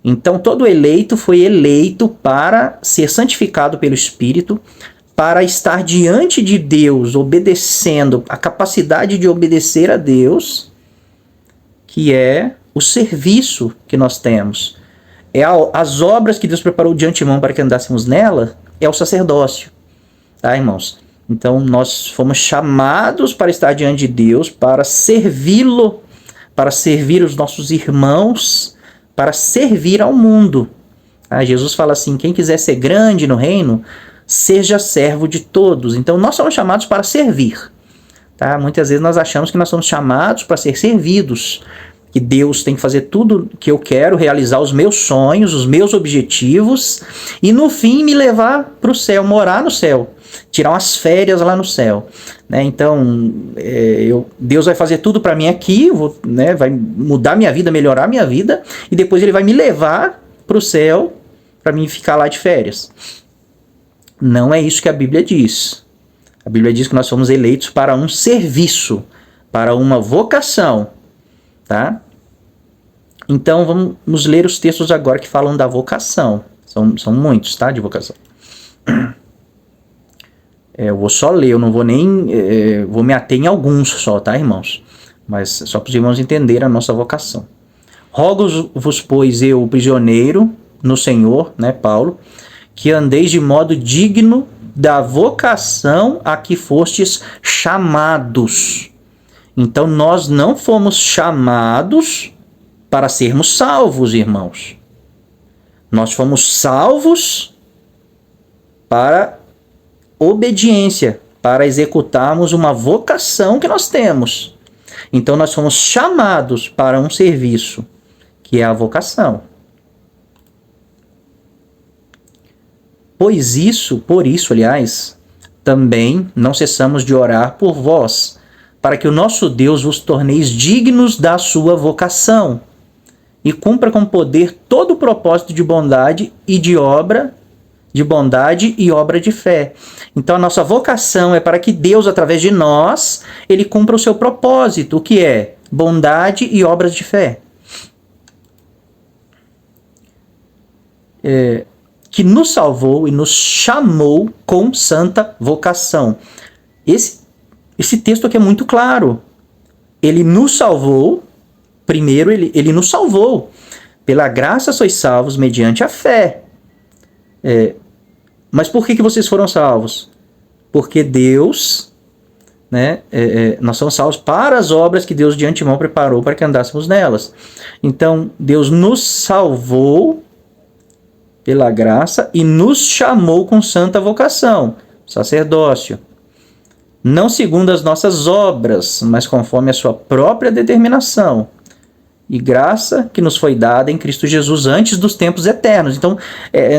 Então, todo eleito foi eleito para ser santificado pelo Espírito, para estar diante de Deus, obedecendo, a capacidade de obedecer a Deus, que é o serviço que nós temos. As obras que Deus preparou de antemão para que andássemos nela, é o sacerdócio. Tá, irmãos? Então, nós fomos chamados para estar diante de Deus, para servi-lo, para servir os nossos irmãos, para servir ao mundo. Tá? Jesus fala assim, quem quiser ser grande no reino, seja servo de todos. Então, nós somos chamados para servir. Tá? Muitas vezes nós achamos que nós somos chamados para ser servidos, que Deus tem que fazer tudo que eu quero, realizar os meus sonhos, os meus objetivos, e no fim me levar para o céu, morar no céu, tirar umas férias lá no céu. Né? Então, Deus vai fazer tudo para mim aqui, vai mudar minha vida, melhorar minha vida, e depois ele vai me levar para o céu para mim ficar lá de férias. Não é isso que a Bíblia diz. A Bíblia diz que nós somos eleitos para um serviço, para uma vocação. Tá? Então vamos ler os textos agora que falam da vocação. São muitos, tá? De vocação. Eu vou só ler, eu não vou nem... vou me ater em alguns só, tá, irmãos? Mas só para os irmãos entenderem a nossa vocação. Rogo-vos, pois, eu, prisioneiro no Senhor, né, Paulo, que andeis de modo digno da vocação a que fostes chamados. Então nós não fomos chamados para sermos salvos, irmãos. Nós fomos salvos para obediência, para executarmos uma vocação que nós temos. Então nós fomos chamados para um serviço, que é a vocação. Por isso, aliás, também não cessamos de orar por vós, para que o nosso Deus vos torneis dignos da sua vocação, e cumpra com poder todo o propósito de bondade e obra de fé. Então a nossa vocação é para que Deus, através de nós, ele cumpra o seu propósito, o que é bondade e obras de fé. Que nos salvou e nos chamou com santa vocação. Esse texto aqui é muito claro. Ele nos salvou. Primeiro, ele nos salvou. Pela graça sois salvos mediante a fé. Mas por que vocês foram salvos? Porque Deus, nós somos salvos para as obras que Deus de antemão preparou para que andássemos nelas. Então, Deus nos salvou pela graça e nos chamou com santa vocação, sacerdócio. Não segundo as nossas obras, mas conforme a sua própria determinação e graça que nos foi dada em Cristo Jesus antes dos tempos eternos. Então,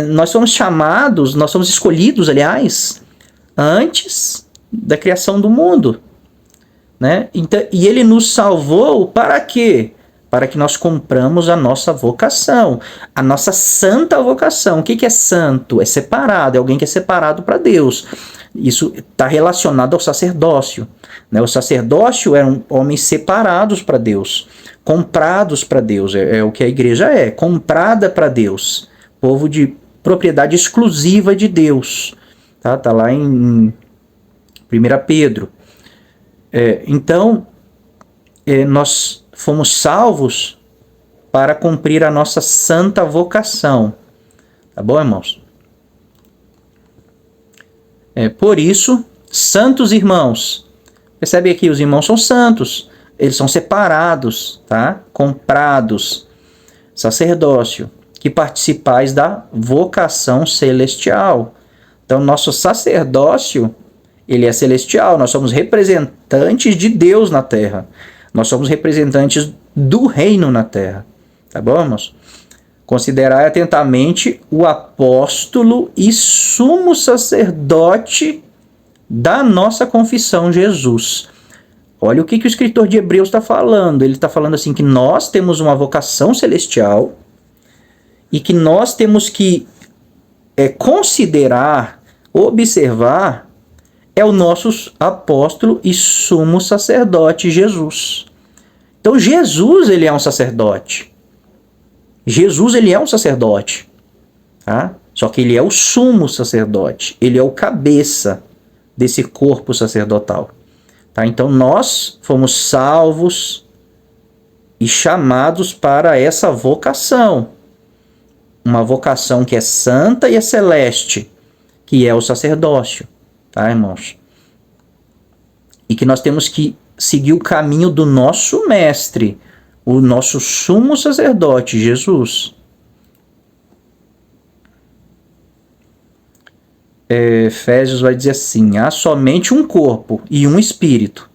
nós somos chamados, nós somos escolhidos, aliás, antes da criação do mundo. Então, e ele nos salvou para quê? Para que nós cumpramos a nossa vocação, a nossa santa vocação. O que é santo? É separado, é alguém que é separado para Deus. Isso está relacionado ao sacerdócio. O sacerdócio eram homens separados para Deus, comprados para Deus, é o que a igreja é, comprada para Deus, povo de propriedade exclusiva de Deus. Tá lá em 1 Pedro. Então, nós fomos salvos para cumprir a nossa santa vocação. Tá bom, irmãos? Por isso, santos irmãos, percebe aqui, os irmãos são santos, eles são separados, tá? Comprados, sacerdócio, que participais da vocação celestial. Então, nosso sacerdócio, ele é celestial, nós somos representantes de Deus na terra, nós somos representantes do reino na terra, tá bom, irmãos? Considerai atentamente o apóstolo e sumo sacerdote da nossa confissão, Jesus. Olha o que o escritor de Hebreus está falando. Ele está falando assim que nós temos uma vocação celestial e que nós temos que considerar, observar, o nosso apóstolo e sumo sacerdote, Jesus. Então Jesus, ele é um sacerdote. Jesus, ele é um sacerdote, tá? Só que ele é o sumo sacerdote, ele é o cabeça desse corpo sacerdotal, tá? Então nós fomos salvos e chamados para essa vocação, uma vocação que é santa e é celeste, que é o sacerdócio, tá, irmãos? E que nós temos que seguir o caminho do nosso mestre, o nosso sumo sacerdote, Jesus. Efésios vai dizer assim: há somente um corpo e um espírito,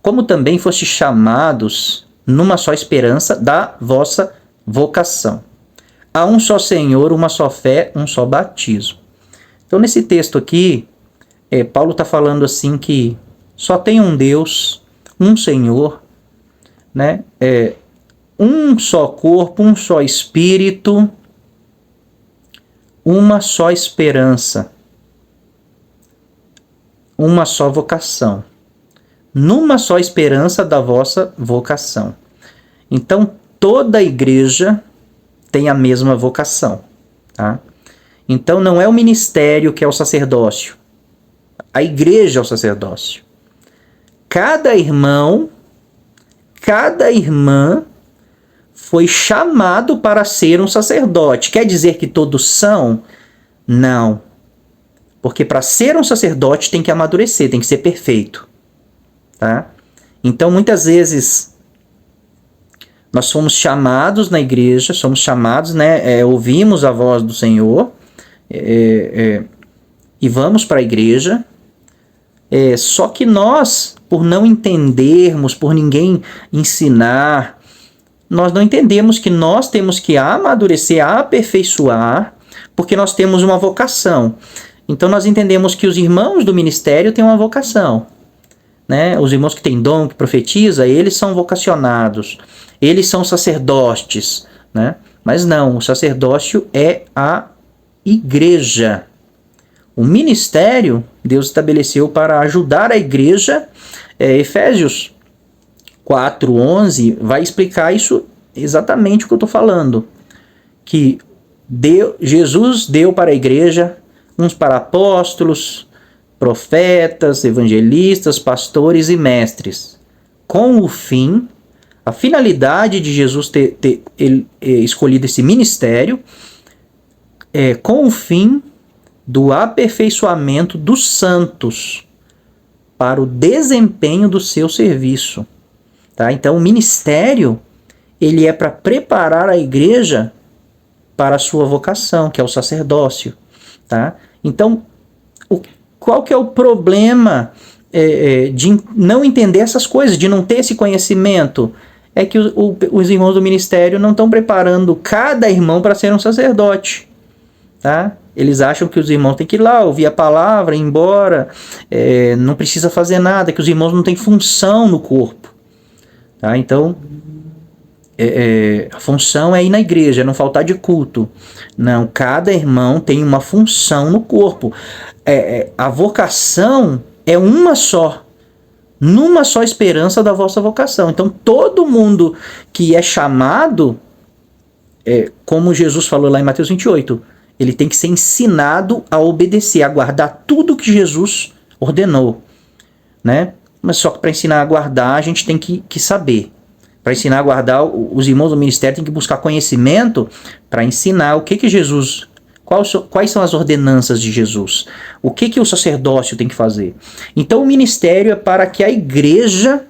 como também foste chamados numa só esperança da vossa vocação. Há um só Senhor, uma só fé, um só batismo. Então, nesse texto aqui, Paulo está falando assim que só tem um Deus, um Senhor, um só corpo, um só espírito, uma só esperança, uma só vocação, numa só esperança da vossa vocação. Então, toda a igreja tem a mesma vocação, tá? Então, não é o ministério que é o sacerdócio, a igreja é o sacerdócio. Cada irmão, cada irmã foi chamado para ser um sacerdote. Quer dizer que todos são? Não. Porque para ser um sacerdote tem que amadurecer, tem que ser perfeito. Tá? Então, muitas vezes, nós somos chamados na igreja, somos chamados, né, ouvimos a voz do Senhor, e vamos para a igreja, só que nós, por não entendermos, por ninguém ensinar, nós não entendemos que nós temos que amadurecer, aperfeiçoar, porque nós temos uma vocação. Então nós entendemos que os irmãos do ministério têm uma vocação, né? Os irmãos que têm dom, que profetiza, eles são vocacionados, eles são sacerdotes, né? Mas não, o sacerdócio é a igreja. O ministério Deus estabeleceu para ajudar a igreja. Efésios 4:11 vai explicar isso exatamente o que eu estou falando. Que Jesus deu para a igreja uns para apóstolos, profetas, evangelistas, pastores e mestres. Com o fim, a finalidade de Jesus ter escolhido esse ministério com o fim do aperfeiçoamento dos santos para o desempenho do seu serviço. Tá? Então, o ministério ele é para preparar a igreja para a sua vocação, que é o sacerdócio. Tá? Então, qual que é o problema de não entender essas coisas, de não ter esse conhecimento? É que os irmãos do ministério não estão preparando cada irmão para ser um sacerdote. Tá? Eles acham que os irmãos têm que ir lá, ouvir a palavra, ir embora, não precisa fazer nada, que os irmãos não têm função no corpo. Tá? Então, a função é ir na igreja, é não faltar de culto. Não, cada irmão tem uma função no corpo. A vocação é uma só, numa só esperança da vossa vocação. Então, todo mundo que é chamado, como Jesus falou lá em Mateus 28, ele tem que ser ensinado a obedecer, a guardar tudo que Jesus ordenou, né? Mas só que para ensinar a guardar, a gente tem que saber. Para ensinar a guardar, os irmãos do ministério têm que buscar conhecimento para ensinar o que Jesus, quais são as ordenanças de Jesus, o que o sacerdócio tem que fazer. Então o ministério é para que a igreja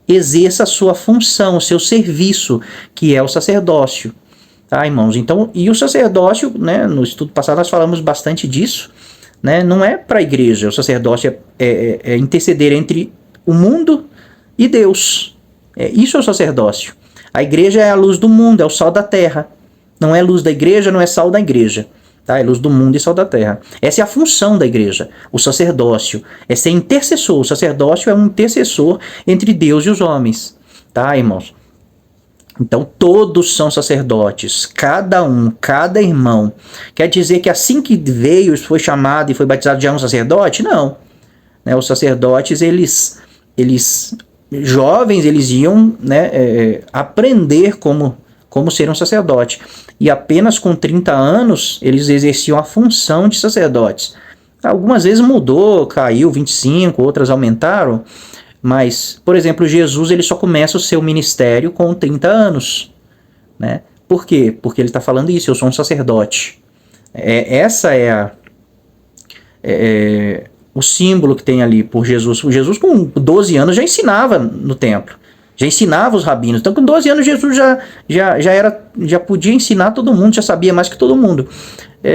exerça a sua função, o seu serviço, que é o sacerdócio. Tá, irmãos? Então, e o sacerdócio, né, no estudo passado nós falamos bastante disso, né, não é para a igreja. O sacerdócio é interceder entre o mundo e Deus. Isso é o sacerdócio. A igreja é a luz do mundo, é o sal da terra. Não é luz da igreja, não é sal da igreja. Tá? É luz do mundo e sal da terra. Essa é a função da igreja, o sacerdócio. É ser intercessor. O sacerdócio é um intercessor entre Deus e os homens. Tá, irmãos? Então, todos são sacerdotes, cada irmão. Quer dizer que assim que veio, foi chamado e foi batizado, já é um sacerdote? Não. Né, os sacerdotes, jovens, eles iam, né, aprender como ser um sacerdote. E apenas com 30 anos, eles exerciam a função de sacerdotes. Algumas vezes mudou, caiu 25, outras aumentaram. Mas, por exemplo, Jesus ele só começa o seu ministério com 30 anos. Né? Por quê? Porque ele está falando isso, eu sou um sacerdote. Essa é o símbolo que tem ali por Jesus. O Jesus com 12 anos já ensinava no templo. Já ensinava os rabinos. Então com 12 anos Jesus já podia ensinar todo mundo, já sabia mais que todo mundo.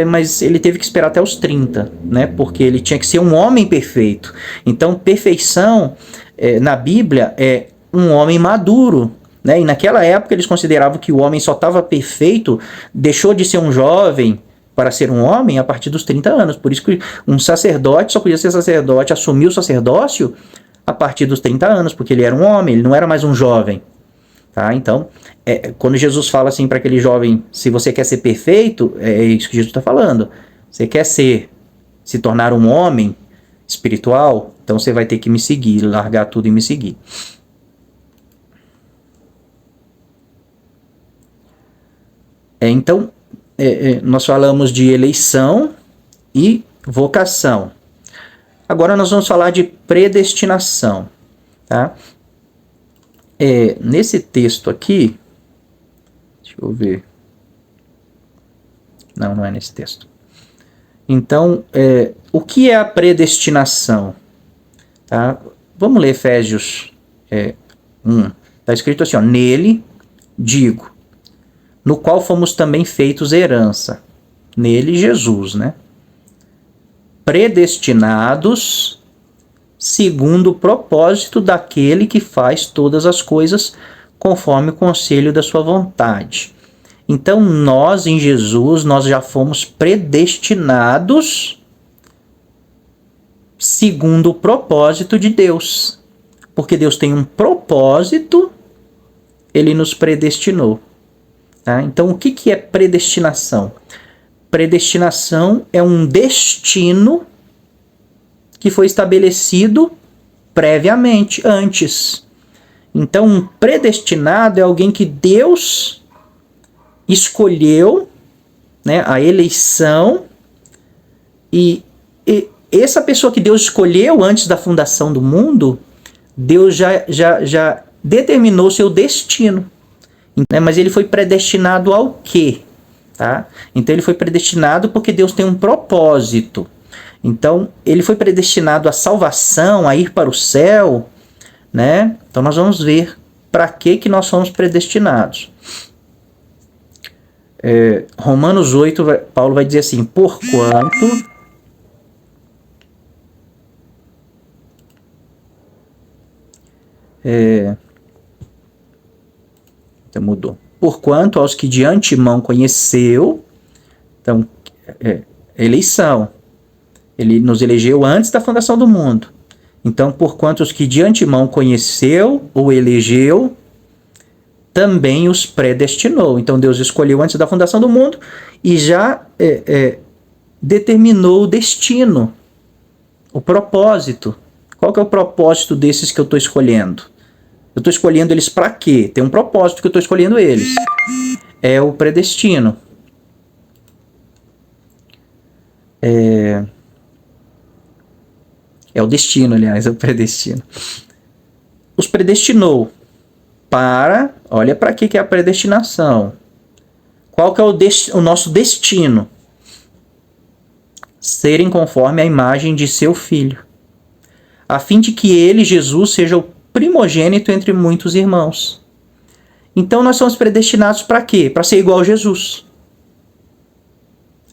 Mas ele teve que esperar até os 30, né? Porque ele tinha que ser um homem perfeito. Então perfeição na Bíblia é um homem maduro, né? E naquela época eles consideravam que o homem só estava perfeito, deixou de ser um jovem para ser um homem a partir dos 30 anos. Por isso que um sacerdote só podia ser sacerdote, assumir o sacerdócio a partir dos 30 anos, porque ele era um homem, ele não era mais um jovem. Tá? Então, quando Jesus fala assim para aquele jovem, se você quer ser perfeito, é isso que Jesus está falando. Você quer se tornar um homem espiritual, então você vai ter que me seguir, largar tudo e me seguir. Então, nós falamos de eleição e vocação. Agora nós vamos falar de predestinação. Tá? Nesse texto aqui, deixa eu ver. Não é nesse texto. Então, o que é a predestinação? Tá? Vamos ler Efésios Está escrito assim, ó, nele, digo, no qual fomos também feitos herança. Nele, Jesus, né? Predestinados segundo o propósito daquele que faz todas as coisas conforme o conselho da sua vontade. Então, nós em Jesus, nós já fomos predestinados segundo o propósito de Deus. Porque Deus tem um propósito, ele nos predestinou. Tá? Então, o que é predestinação? Predestinação é um destino que foi estabelecido previamente, antes. Então, um predestinado é alguém que Deus escolheu, né, a eleição, e essa pessoa que Deus escolheu antes da fundação do mundo, Deus já determinou seu destino. Né? Mas ele foi predestinado ao quê? Tá? Então ele foi predestinado porque Deus tem um propósito. Então ele foi predestinado à salvação, a ir para o céu, né? Então nós vamos ver para que nós somos predestinados. Romanos 8, Paulo vai dizer assim, porquanto então mudou. Porquanto aos que de antemão conheceu, então, eleição. Ele nos elegeu antes da fundação do mundo. Então, porquanto os que de antemão conheceu ou elegeu, também os predestinou. Então, Deus escolheu antes da fundação do mundo e já determinou o destino, o propósito. Qual que é o propósito desses que eu estou escolhendo? Eu estou escolhendo eles para quê? Tem um propósito que eu estou escolhendo eles. É o predestino. É o destino, aliás, é o predestino. Os predestinou para... Olha para que é a predestinação. Qual que é o nosso destino? Serem conforme a imagem de seu Filho, a fim de que ele, Jesus, seja o primogênito entre muitos irmãos. Então nós somos predestinados para quê? Para ser igual a Jesus.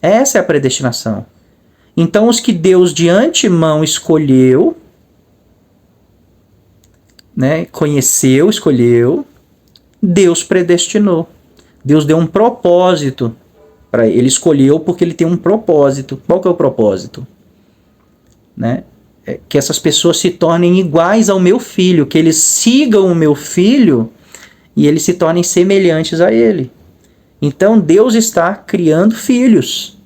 Essa é a predestinação. Então os que Deus de antemão escolheu, né, conheceu, escolheu, Deus predestinou. Deus deu um propósito para ele. Ele escolheu porque ele tem um propósito. Qual que é o propósito? Né? Que essas pessoas se tornem iguais ao meu filho, que eles sigam o meu filho e eles se tornem semelhantes a ele. Então Deus está criando filhos.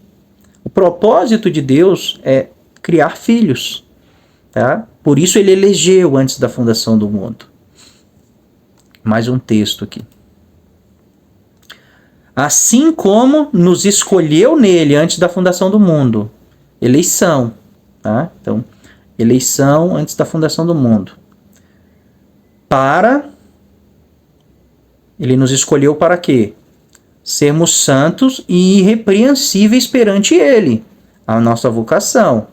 O propósito de Deus é criar filhos. Tá? Por isso ele elegeu antes da fundação do mundo. Mais um texto aqui. Assim como nos escolheu nele antes da fundação do mundo. Eleição. Tá? Então, eleição antes da fundação do mundo. Ele nos escolheu para quê? Sermos santos e irrepreensíveis perante ele. A nossa vocação.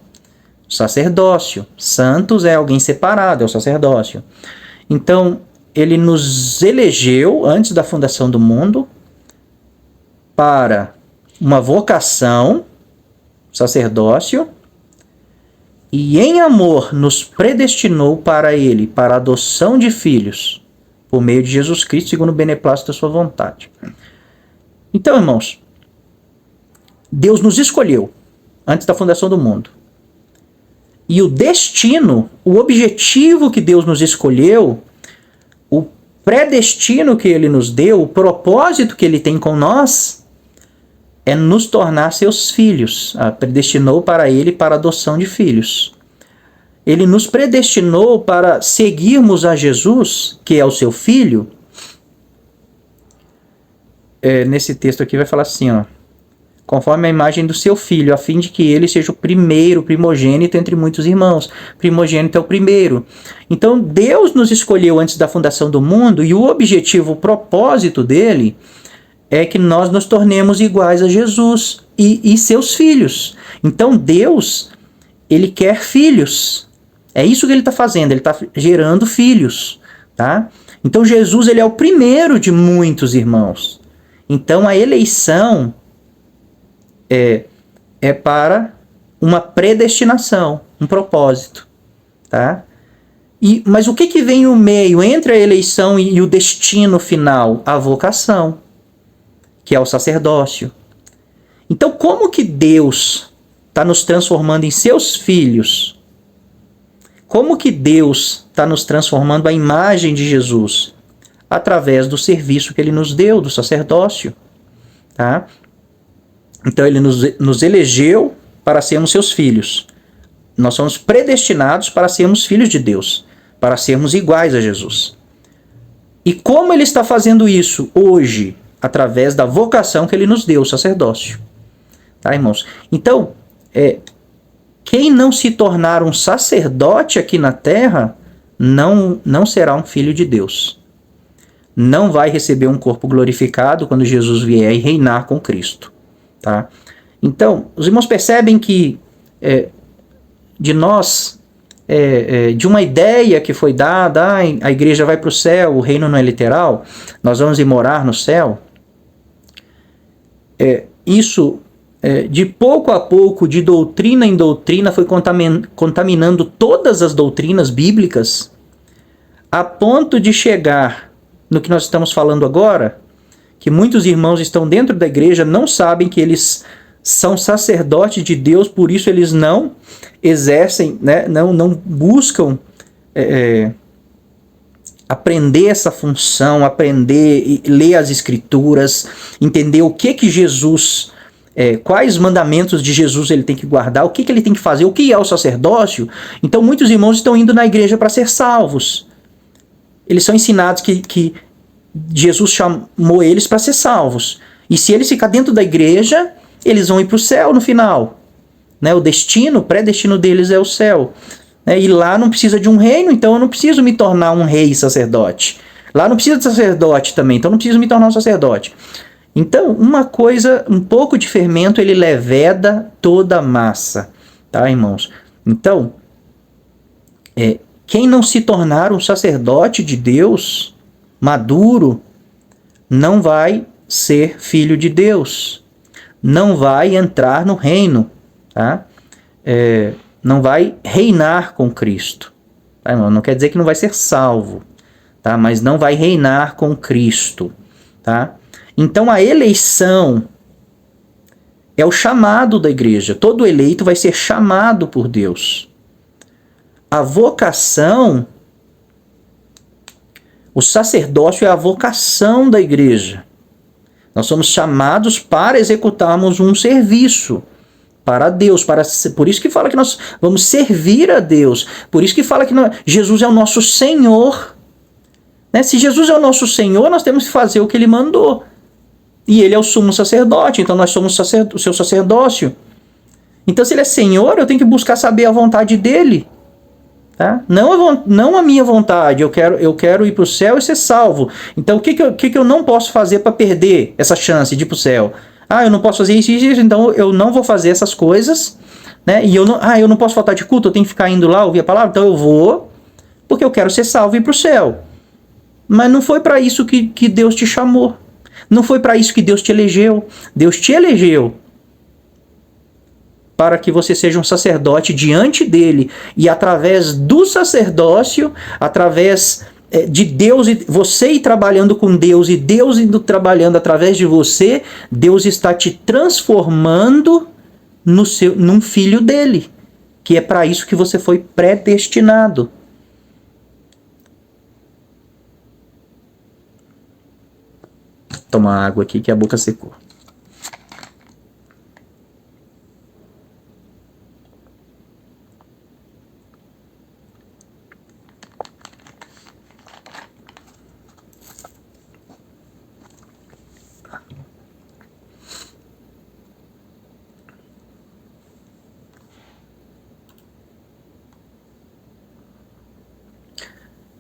O sacerdócio. Santos é alguém separado, é o sacerdócio. Então, ele nos elegeu antes da fundação do mundo para uma vocação, sacerdócio, e em amor nos predestinou para ele, para a adoção de filhos, por meio de Jesus Cristo, segundo o beneplácito da sua vontade. Então, irmãos, Deus nos escolheu antes da fundação do mundo. E o destino, o objetivo que Deus nos escolheu, o predestino que ele nos deu, o propósito que ele tem com nós, é nos tornar seus filhos. Predestinou para ele para a adoção de filhos. Ele nos predestinou para seguirmos a Jesus, que é o seu filho. Nesse texto aqui vai falar assim, ó, conforme a imagem do seu filho, a fim de que ele seja o primogênito entre muitos irmãos. Primogênito é o primeiro. Então Deus nos escolheu antes da fundação do mundo e o objetivo, o propósito dele é que nós nos tornemos iguais a Jesus e seus filhos. Então Deus, ele quer filhos. É isso que ele está fazendo, ele está gerando filhos. tá? Então Jesus, ele é o primeiro de muitos irmãos. Então a eleição é para uma predestinação, um propósito, tá? Mas o que vem no meio entre a eleição e o destino final? A vocação, que é o sacerdócio. Então, como que Deus está nos transformando em seus filhos? Como que Deus está nos transformando à imagem de Jesus? Através do serviço que Ele nos deu, do sacerdócio. Tá? Então, Ele nos elegeu para sermos seus filhos. Nós somos predestinados para sermos filhos de Deus, para sermos iguais a Jesus. E como Ele está fazendo isso hoje? Através da vocação que Ele nos deu, o sacerdócio. Tá, irmãos? Então, quem não se tornar um sacerdote aqui na terra, não será um filho de Deus. Não vai receber um corpo glorificado quando Jesus vier e reinar com Cristo. Tá? Então, os irmãos percebem que de nós, de uma ideia que foi dada, a igreja vai para o céu, o reino não é literal, nós vamos ir morar no céu. Isso, de pouco a pouco, de doutrina em doutrina, foi contaminando todas as doutrinas bíblicas, a ponto de chegar no que nós estamos falando agora, que muitos irmãos estão dentro da igreja, não sabem que eles são sacerdotes de Deus, por isso eles não exercem, né, não buscam aprender essa função, aprender, ler as escrituras, entender o que Jesus, quais mandamentos de Jesus ele tem que guardar, o que ele tem que fazer, o que é o sacerdócio. Então muitos irmãos estão indo na igreja para ser salvos. Eles são ensinados que Jesus chamou eles para ser salvos. E se eles ficarem dentro da igreja, eles vão ir para o céu no final. Né? O predestino deles é o céu. E lá não precisa de um reino, então eu não preciso me tornar um rei sacerdote. Lá não precisa de sacerdote também, então eu não preciso me tornar um sacerdote. Então, uma coisa, um pouco de fermento, ele leveda toda a massa. Tá, irmãos? Então, quem não se tornar um sacerdote de Deus, maduro, não vai ser filho de Deus. Não vai entrar no reino. Tá? Não vai reinar com Cristo. Tá, irmão? Não quer dizer que não vai ser salvo. Tá? Mas não vai reinar com Cristo. Tá? Então a eleição é o chamado da igreja. Todo eleito vai ser chamado por Deus. A vocação, o sacerdócio é a vocação da igreja. Nós somos chamados para executarmos um serviço para Deus. Por isso que fala que nós vamos servir a Deus. Por isso que fala que Jesus é o nosso Senhor. Né? Se Jesus é o nosso Senhor, nós temos que fazer o que Ele mandou. E Ele é o sumo sacerdote, então nós somos o seu sacerdócio. Então se Ele é Senhor, eu tenho que buscar saber a vontade dEle. Tá? Não a minha vontade, eu quero ir para o céu e ser salvo. Então o que eu não posso fazer para perder essa chance de ir para o céu? Eu não posso fazer isso, então eu não vou fazer essas coisas. Né? E eu não posso faltar de culto, eu tenho que ficar indo lá ouvir a palavra, então eu vou, porque eu quero ser salvo e ir para o céu. Mas não foi para isso que Deus te chamou. Não foi para isso que Deus te elegeu. Deus te elegeu para que você seja um sacerdote diante dele. E através do sacerdócio, através de Deus, você ir trabalhando com Deus e Deus indo trabalhando através de você, Deus está te transformando num filho dele. Que é para isso que você foi predestinado. Tomar água aqui que a boca secou.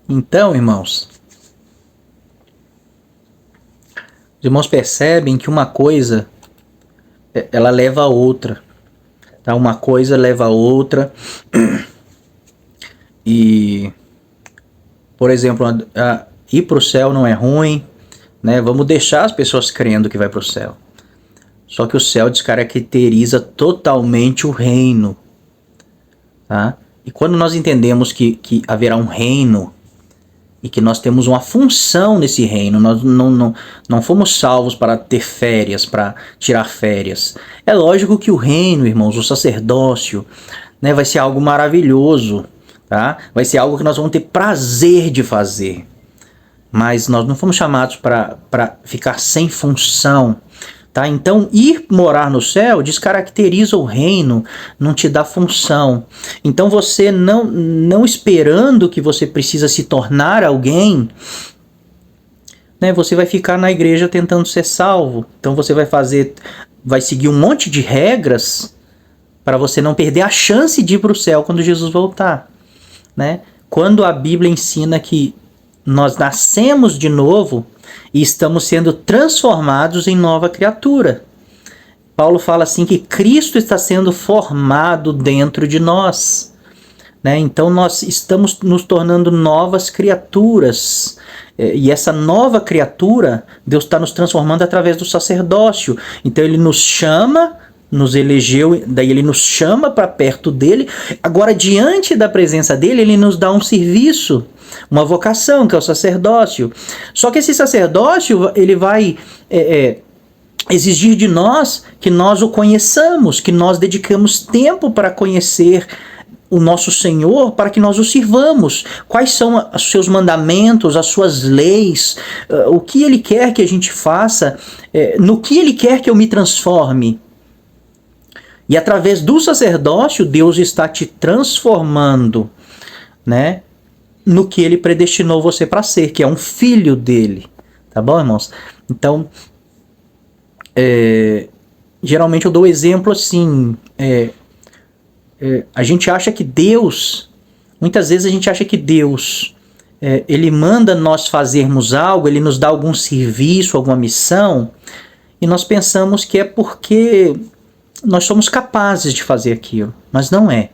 Então, irmãos, os irmãos percebem que uma coisa, ela leva a outra. Tá? Uma coisa leva a outra. E, por exemplo, ir para o céu não é ruim, né? Vamos deixar as pessoas crendo que vai para o céu. Só que o céu descaracteriza totalmente o reino, tá? E quando nós entendemos que haverá um reino e que nós temos uma função nesse reino, nós não fomos salvos para ter férias, para tirar férias. É lógico que o reino, irmãos, o sacerdócio, né, vai ser algo maravilhoso, tá? Vai ser algo que nós vamos ter prazer de fazer. Mas nós não fomos chamados para ficar sem função, tá? Então, ir morar no céu descaracteriza o reino, não te dá função. Então, você não esperando que você precisa se tornar alguém, né, você vai ficar na igreja tentando ser salvo. Então, você vai seguir um monte de regras para você não perder a chance de ir para o céu quando Jesus voltar, né? Quando a Bíblia ensina que nós nascemos de novo e estamos sendo transformados em nova criatura. Paulo fala assim que Cristo está sendo formado dentro de nós, né? Então nós estamos nos tornando novas criaturas. E essa nova criatura, Deus está nos transformando através do sacerdócio. Então ele nos chama, nos elegeu, daí ele nos chama para perto dele. Agora, diante da presença dele, ele nos dá um serviço, uma vocação, que é o sacerdócio. Só que esse sacerdócio, ele vai exigir de nós que nós o conheçamos, que nós dedicamos tempo para conhecer o nosso Senhor, para que nós o sirvamos. Quais são os seus mandamentos, as suas leis, o que ele quer que a gente faça, no que ele quer que eu me transforme. E através do sacerdócio, Deus está te transformando, né, no que ele predestinou você para ser, que é um filho dele. Tá bom, irmãos? Então, geralmente eu dou exemplo assim, a gente acha que Deus, muitas vezes a gente acha que Deus, ele manda nós fazermos algo, ele nos dá algum serviço, alguma missão, e nós pensamos que é porque nós somos capazes de fazer aquilo, mas não é.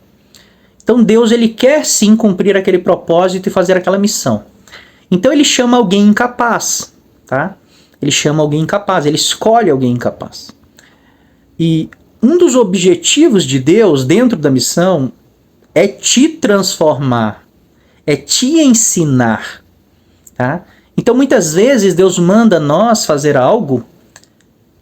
Então Deus, ele quer sim cumprir aquele propósito e fazer aquela missão. Então ele chama alguém incapaz, tá? Ele chama alguém incapaz, ele escolhe alguém incapaz. E um dos objetivos de Deus dentro da missão é te transformar, é te ensinar, tá? Então muitas vezes Deus manda nós fazer algo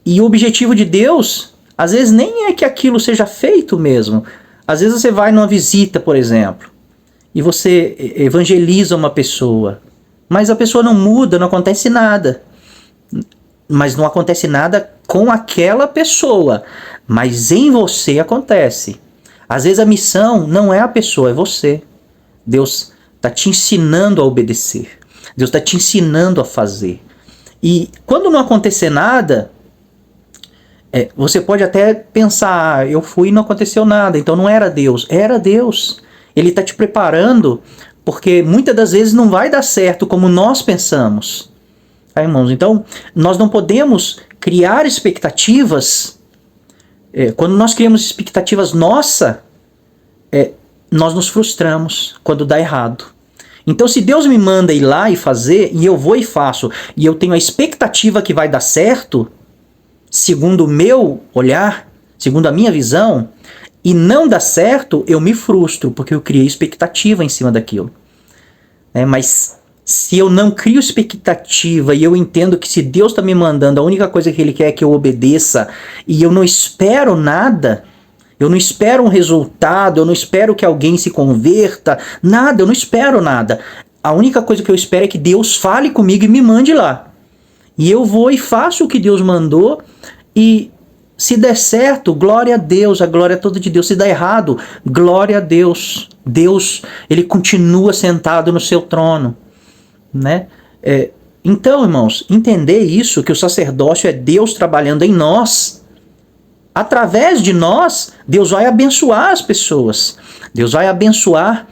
e o objetivo de Deus, às vezes nem é que aquilo seja feito mesmo. Às vezes você vai numa visita, por exemplo, e você evangeliza uma pessoa, mas a pessoa não muda, não acontece nada. Mas não acontece nada com aquela pessoa, mas em você acontece. Às vezes a missão não é a pessoa, é você. Deus está te ensinando a obedecer. Deus está te ensinando a fazer. E quando não acontecer nada, você pode até pensar, eu fui e não aconteceu nada, então não era Deus. Era Deus. Ele está te preparando, porque muitas das vezes não vai dar certo como nós pensamos. Tá, irmãos? Então, nós não podemos criar expectativas. Quando nós criamos expectativas nós nos frustramos quando dá errado. Então, se Deus me manda ir lá e fazer, e eu vou e faço, e eu tenho a expectativa que vai dar certo, segundo o meu olhar, segundo a minha visão, e não dá certo, eu me frustro, porque eu criei expectativa em cima daquilo. Mas se eu não crio expectativa e eu entendo que se Deus está me mandando, a única coisa que Ele quer é que eu obedeça, e eu não espero nada, eu não espero um resultado, eu não espero que alguém se converta, nada, eu não espero nada. A única coisa que eu espero é que Deus fale comigo e me mande lá. E eu vou e faço o que Deus mandou, e se der certo, glória a Deus, a glória é toda de Deus. Se der errado, glória a Deus. Deus, Ele continua sentado no seu trono, né? Então, irmãos, entender isso, que o sacerdócio é Deus trabalhando em nós. Através de nós, Deus vai abençoar as pessoas. Deus vai abençoar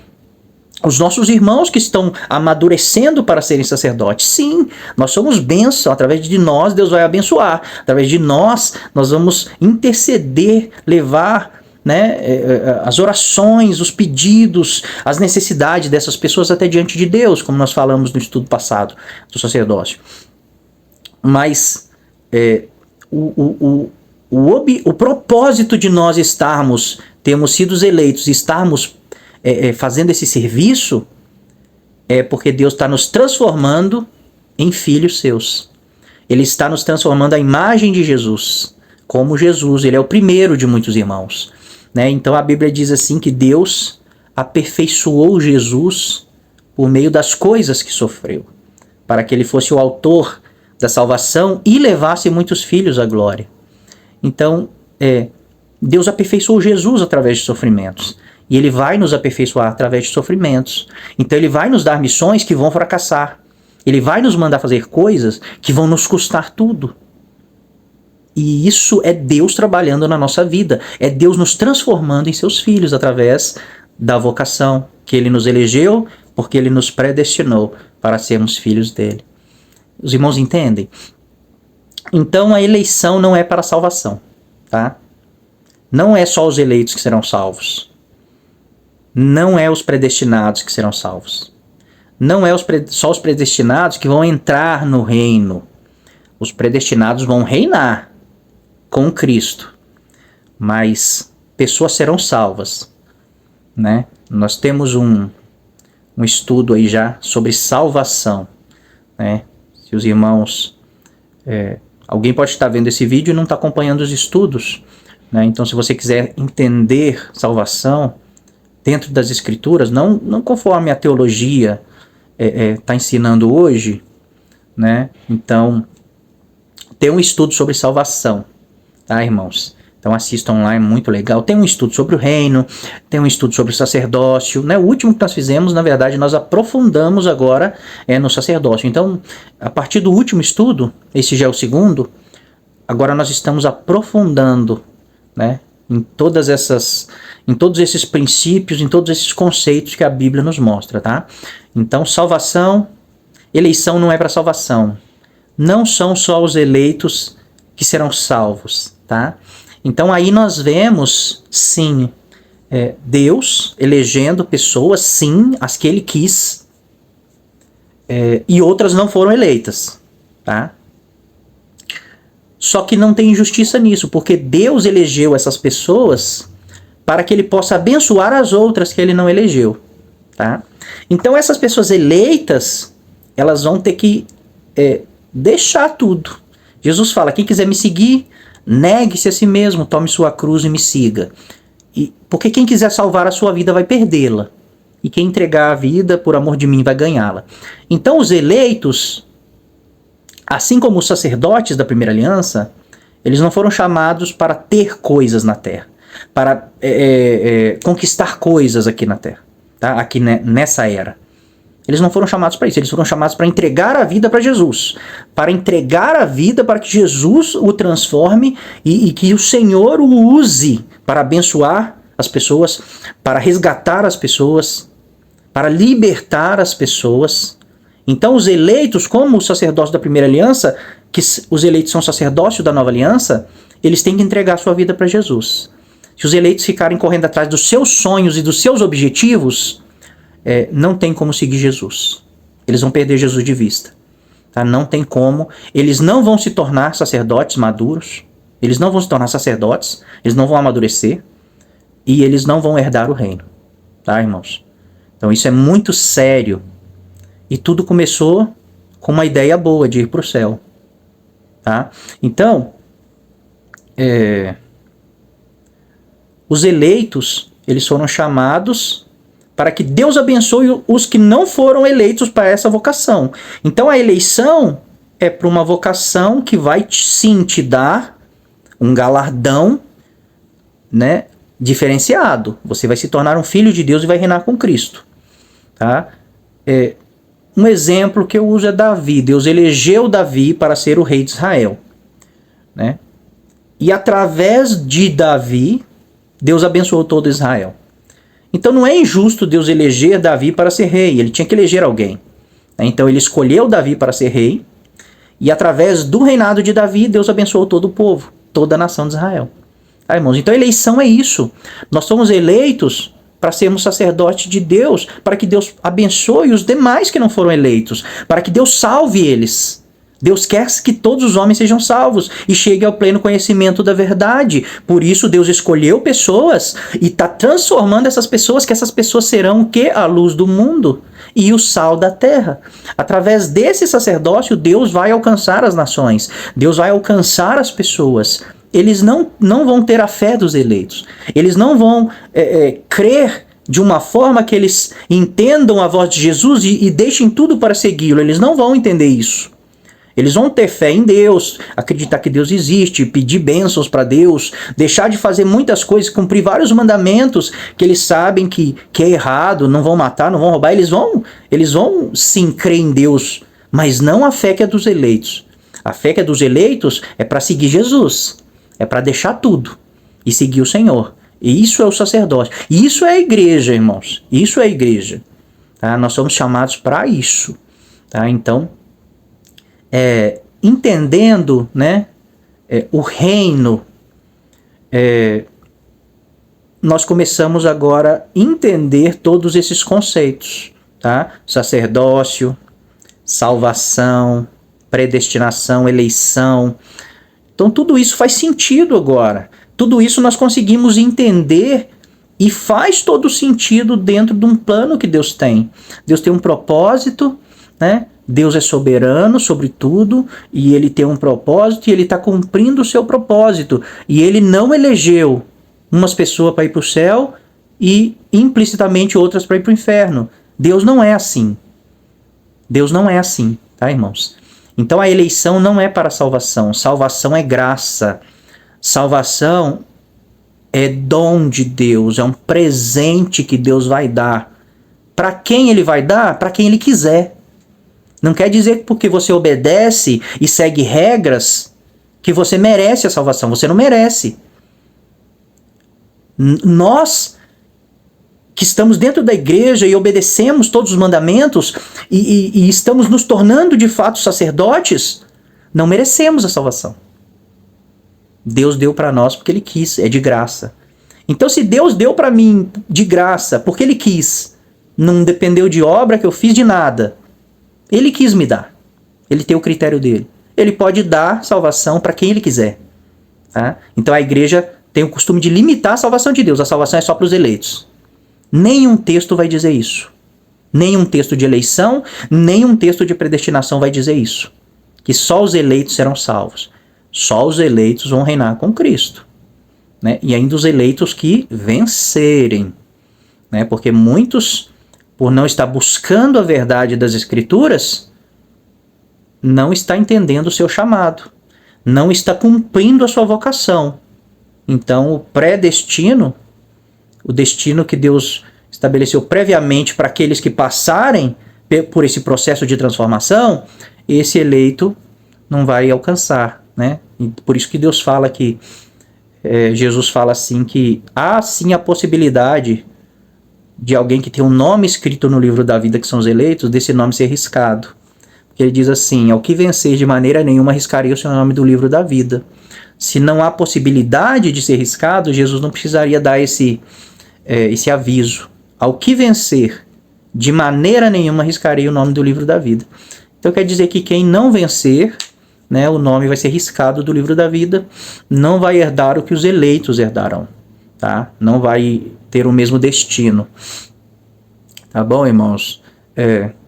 os nossos irmãos que estão amadurecendo para serem sacerdotes. Sim, nós somos bênção. Através de nós, Deus vai abençoar. Através de nós, nós vamos interceder, levar né, as orações, os pedidos, as necessidades dessas pessoas até diante de Deus, como nós falamos no estudo passado do sacerdócio. Mas o propósito de nós termos sido eleitos e estarmos fazendo esse serviço é porque Deus está nos transformando em filhos seus. Ele está nos transformando à imagem de Jesus. Como Jesus, ele é o primeiro de muitos irmãos. Né? Então a Bíblia diz assim que Deus aperfeiçoou Jesus por meio das coisas que sofreu, para que ele fosse o autor da salvação e levasse muitos filhos à glória. Então, Deus aperfeiçoou Jesus através de sofrimentos. E ele vai nos aperfeiçoar através de sofrimentos. Então ele vai nos dar missões que vão fracassar. Ele vai nos mandar fazer coisas que vão nos custar tudo. E isso é Deus trabalhando na nossa vida. É Deus nos transformando em seus filhos através da vocação que ele nos elegeu, porque ele nos predestinou para sermos filhos dele. Os irmãos entendem? Então a eleição não é para a salvação, tá? Não é só os eleitos que serão salvos. Não é os predestinados que serão salvos. Não é só os predestinados que vão entrar no reino. Os predestinados vão reinar com Cristo. Mas pessoas serão salvas, né? Nós temos um estudo aí já sobre salvação, né? Se os irmãos... alguém pode estar vendo esse vídeo e não está acompanhando os estudos, né? Então se você quiser entender salvação dentro das Escrituras, não conforme a teologia está ensinando hoje, né? Então, tem um estudo sobre salvação, tá, irmãos? Então assistam lá, é muito legal. Tem um estudo sobre o reino, tem um estudo sobre o sacerdócio, né? O último que nós fizemos, na verdade, nós aprofundamos agora no sacerdócio. Então, a partir do último estudo, esse já é o segundo, agora nós estamos aprofundando, né? Em todos esses princípios, em todos esses conceitos que a Bíblia nos mostra, tá? Então, salvação, eleição não é para salvação. Não são só os eleitos que serão salvos, tá? Então, aí nós vemos, sim, Deus elegendo pessoas, sim, as que ele quis, e outras não foram eleitas, tá? Só que não tem injustiça nisso, porque Deus elegeu essas pessoas para que ele possa abençoar as outras que ele não elegeu, tá? Então essas pessoas eleitas, elas vão ter que deixar tudo. Jesus fala, quem quiser me seguir, negue-se a si mesmo, tome sua cruz e me siga. Porque quem quiser salvar a sua vida vai perdê-la. E quem entregar a vida por amor de mim vai ganhá-la. Então os eleitos... Assim como os sacerdotes da primeira aliança, eles não foram chamados para ter coisas na terra, para conquistar coisas aqui na terra, tá? Aqui nessa era. Eles não foram chamados para isso, eles foram chamados para entregar a vida para Jesus, para entregar a vida para que Jesus o transforme e que o Senhor o use para abençoar as pessoas, para resgatar as pessoas, para libertar as pessoas. Então os eleitos, como os sacerdotes da primeira aliança, que os eleitos são sacerdócio da nova aliança, eles têm que entregar a sua vida para Jesus. Se os eleitos ficarem correndo atrás dos seus sonhos e dos seus objetivos, não tem como seguir Jesus. Eles vão perder Jesus de vista. Tá? Não tem como. Eles não vão se tornar sacerdotes maduros. Eles não vão se tornar sacerdotes. Eles não vão amadurecer. E eles não vão herdar o reino. Tá, irmãos? Então isso é muito sério. E tudo começou com uma ideia boa de ir para o céu. Tá? Então, os eleitos, eles foram chamados para que Deus abençoe os que não foram eleitos para essa vocação. Então a eleição é para uma vocação que vai sim te dar um galardão, né, diferenciado. Você vai se tornar um filho de Deus e vai reinar com Cristo. Tá? Um exemplo que eu uso é Davi. Deus elegeu Davi para ser o rei de Israel, né? E através de Davi, Deus abençoou todo Israel. Então não é injusto Deus eleger Davi para ser rei. Ele tinha que eleger alguém, né? Então ele escolheu Davi para ser rei. E através do reinado de Davi, Deus abençoou todo o povo, toda a nação de Israel. Tá, irmãos? Então eleição é isso. Nós somos eleitos para sermos sacerdotes de Deus, para que Deus abençoe os demais que não foram eleitos, para que Deus salve eles. Deus quer que todos os homens sejam salvos e cheguem ao pleno conhecimento da verdade. Por isso Deus escolheu pessoas e está transformando essas pessoas, que essas pessoas serão o quê? A luz do mundo e o sal da terra. Através desse sacerdócio, Deus vai alcançar as nações, Deus vai alcançar as pessoas. Eles não vão ter a fé dos eleitos. Eles não vão crer de uma forma que eles entendam a voz de Jesus e deixem tudo para segui-lo. Eles não vão entender isso. Eles vão ter fé em Deus, acreditar que Deus existe, pedir bênçãos para Deus, deixar de fazer muitas coisas, cumprir vários mandamentos que eles sabem que é errado, não vão matar, não vão roubar. Eles vão sim crer em Deus, mas não a fé que é dos eleitos. A fé que é dos eleitos é para seguir Jesus, é para deixar tudo e seguir o Senhor. E isso é o sacerdócio. E isso é a igreja, irmãos. Isso é a igreja. Tá? Nós somos chamados para isso. Tá? Então, entendendo, né, o reino, nós começamos agora a entender todos esses conceitos. Tá? Sacerdócio, salvação, predestinação, eleição. Então tudo isso faz sentido agora. Tudo isso nós conseguimos entender e faz todo sentido dentro de um plano que Deus tem. Deus tem um propósito, né? Deus é soberano sobre tudo e ele tem um propósito e ele está cumprindo o seu propósito. E ele não elegeu umas pessoas para ir para o céu e implicitamente outras para ir para o inferno. Deus não é assim. Deus não é assim, tá, irmãos? Então a eleição não é para salvação. Salvação é graça. Salvação é dom de Deus, é um presente que Deus vai dar. Para quem ele vai dar? Para quem ele quiser. Não quer dizer que porque você obedece e segue regras que você merece a salvação. Você não merece. Nós que estamos dentro da igreja e obedecemos todos os mandamentos e estamos nos tornando de fato sacerdotes, não merecemos a salvação. Deus deu para nós porque ele quis, é de graça. Então se Deus deu para mim de graça porque ele quis, não dependeu de obra que eu fiz, de nada, ele quis me dar. Ele tem o critério dele. Ele pode dar salvação para quem ele quiser. Tá? Então a igreja tem o costume de limitar a salvação de Deus. A salvação é só para os eleitos. Nenhum texto vai dizer isso. Nenhum texto de eleição, nenhum texto de predestinação vai dizer isso. Que só os eleitos serão salvos. Só os eleitos vão reinar com Cristo. Né? E ainda os eleitos que vencerem. Né? Porque muitos, por não estar buscando a verdade das Escrituras, não está entendendo o seu chamado. Não está cumprindo a sua vocação. Então o predestino, o destino que Deus estabeleceu previamente para aqueles que passarem por esse processo de transformação, esse eleito não vai alcançar, né? E por isso que Deus fala que, Jesus fala assim, que há sim a possibilidade de alguém que tem um nome escrito no livro da vida, que são os eleitos, desse nome ser riscado. Porque ele diz assim: ao que vencer, de maneira nenhuma riscaria o seu nome do livro da vida. Se não há possibilidade de ser riscado, Jesus não precisaria dar esse aviso. Ao que vencer, de maneira nenhuma riscaria o nome do livro da vida. Então quer dizer que quem não vencer, né, o nome vai ser riscado do livro da vida, não vai herdar o que os eleitos herdarão. Tá? Não vai ter o mesmo destino. Tá bom, irmãos?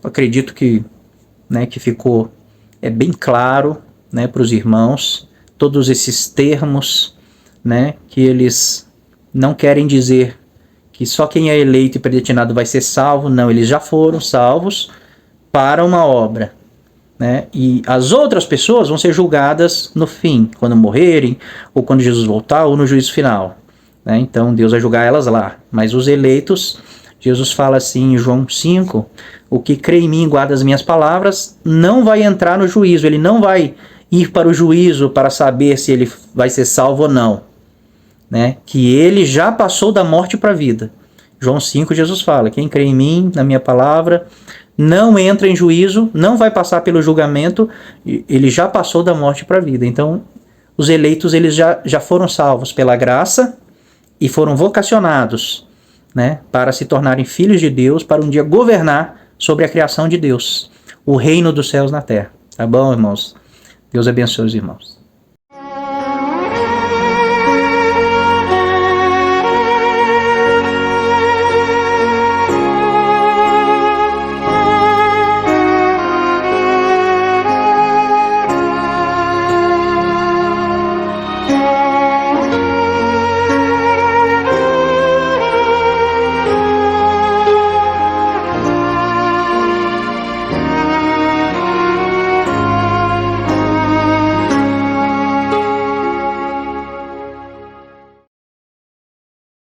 Acredito que, né, que ficou bem claro, né, para os irmãos, todos esses termos, né, que eles não querem dizer que só quem é eleito e predestinado vai ser salvo. Não, eles já foram salvos para uma obra, né? E as outras pessoas vão ser julgadas no fim, quando morrerem, ou quando Jesus voltar, ou no juízo final, né? Então Deus vai julgar elas lá. Mas os eleitos, Jesus fala assim em João 5, o que crê em mim e guarda as minhas palavras não vai entrar no juízo. Ele não vai ir para o juízo para saber se ele vai ser salvo ou não, né? Que ele já passou da morte para a vida. João 5, Jesus fala: quem crê em mim, na minha palavra, não entra em juízo, não vai passar pelo julgamento, ele já passou da morte para a vida. Então os eleitos eles já foram salvos pela graça e foram vocacionados, né, para se tornarem filhos de Deus, para um dia governar sobre a criação de Deus, o reino dos céus na terra. Tá bom, irmãos? Deus abençoe os irmãos.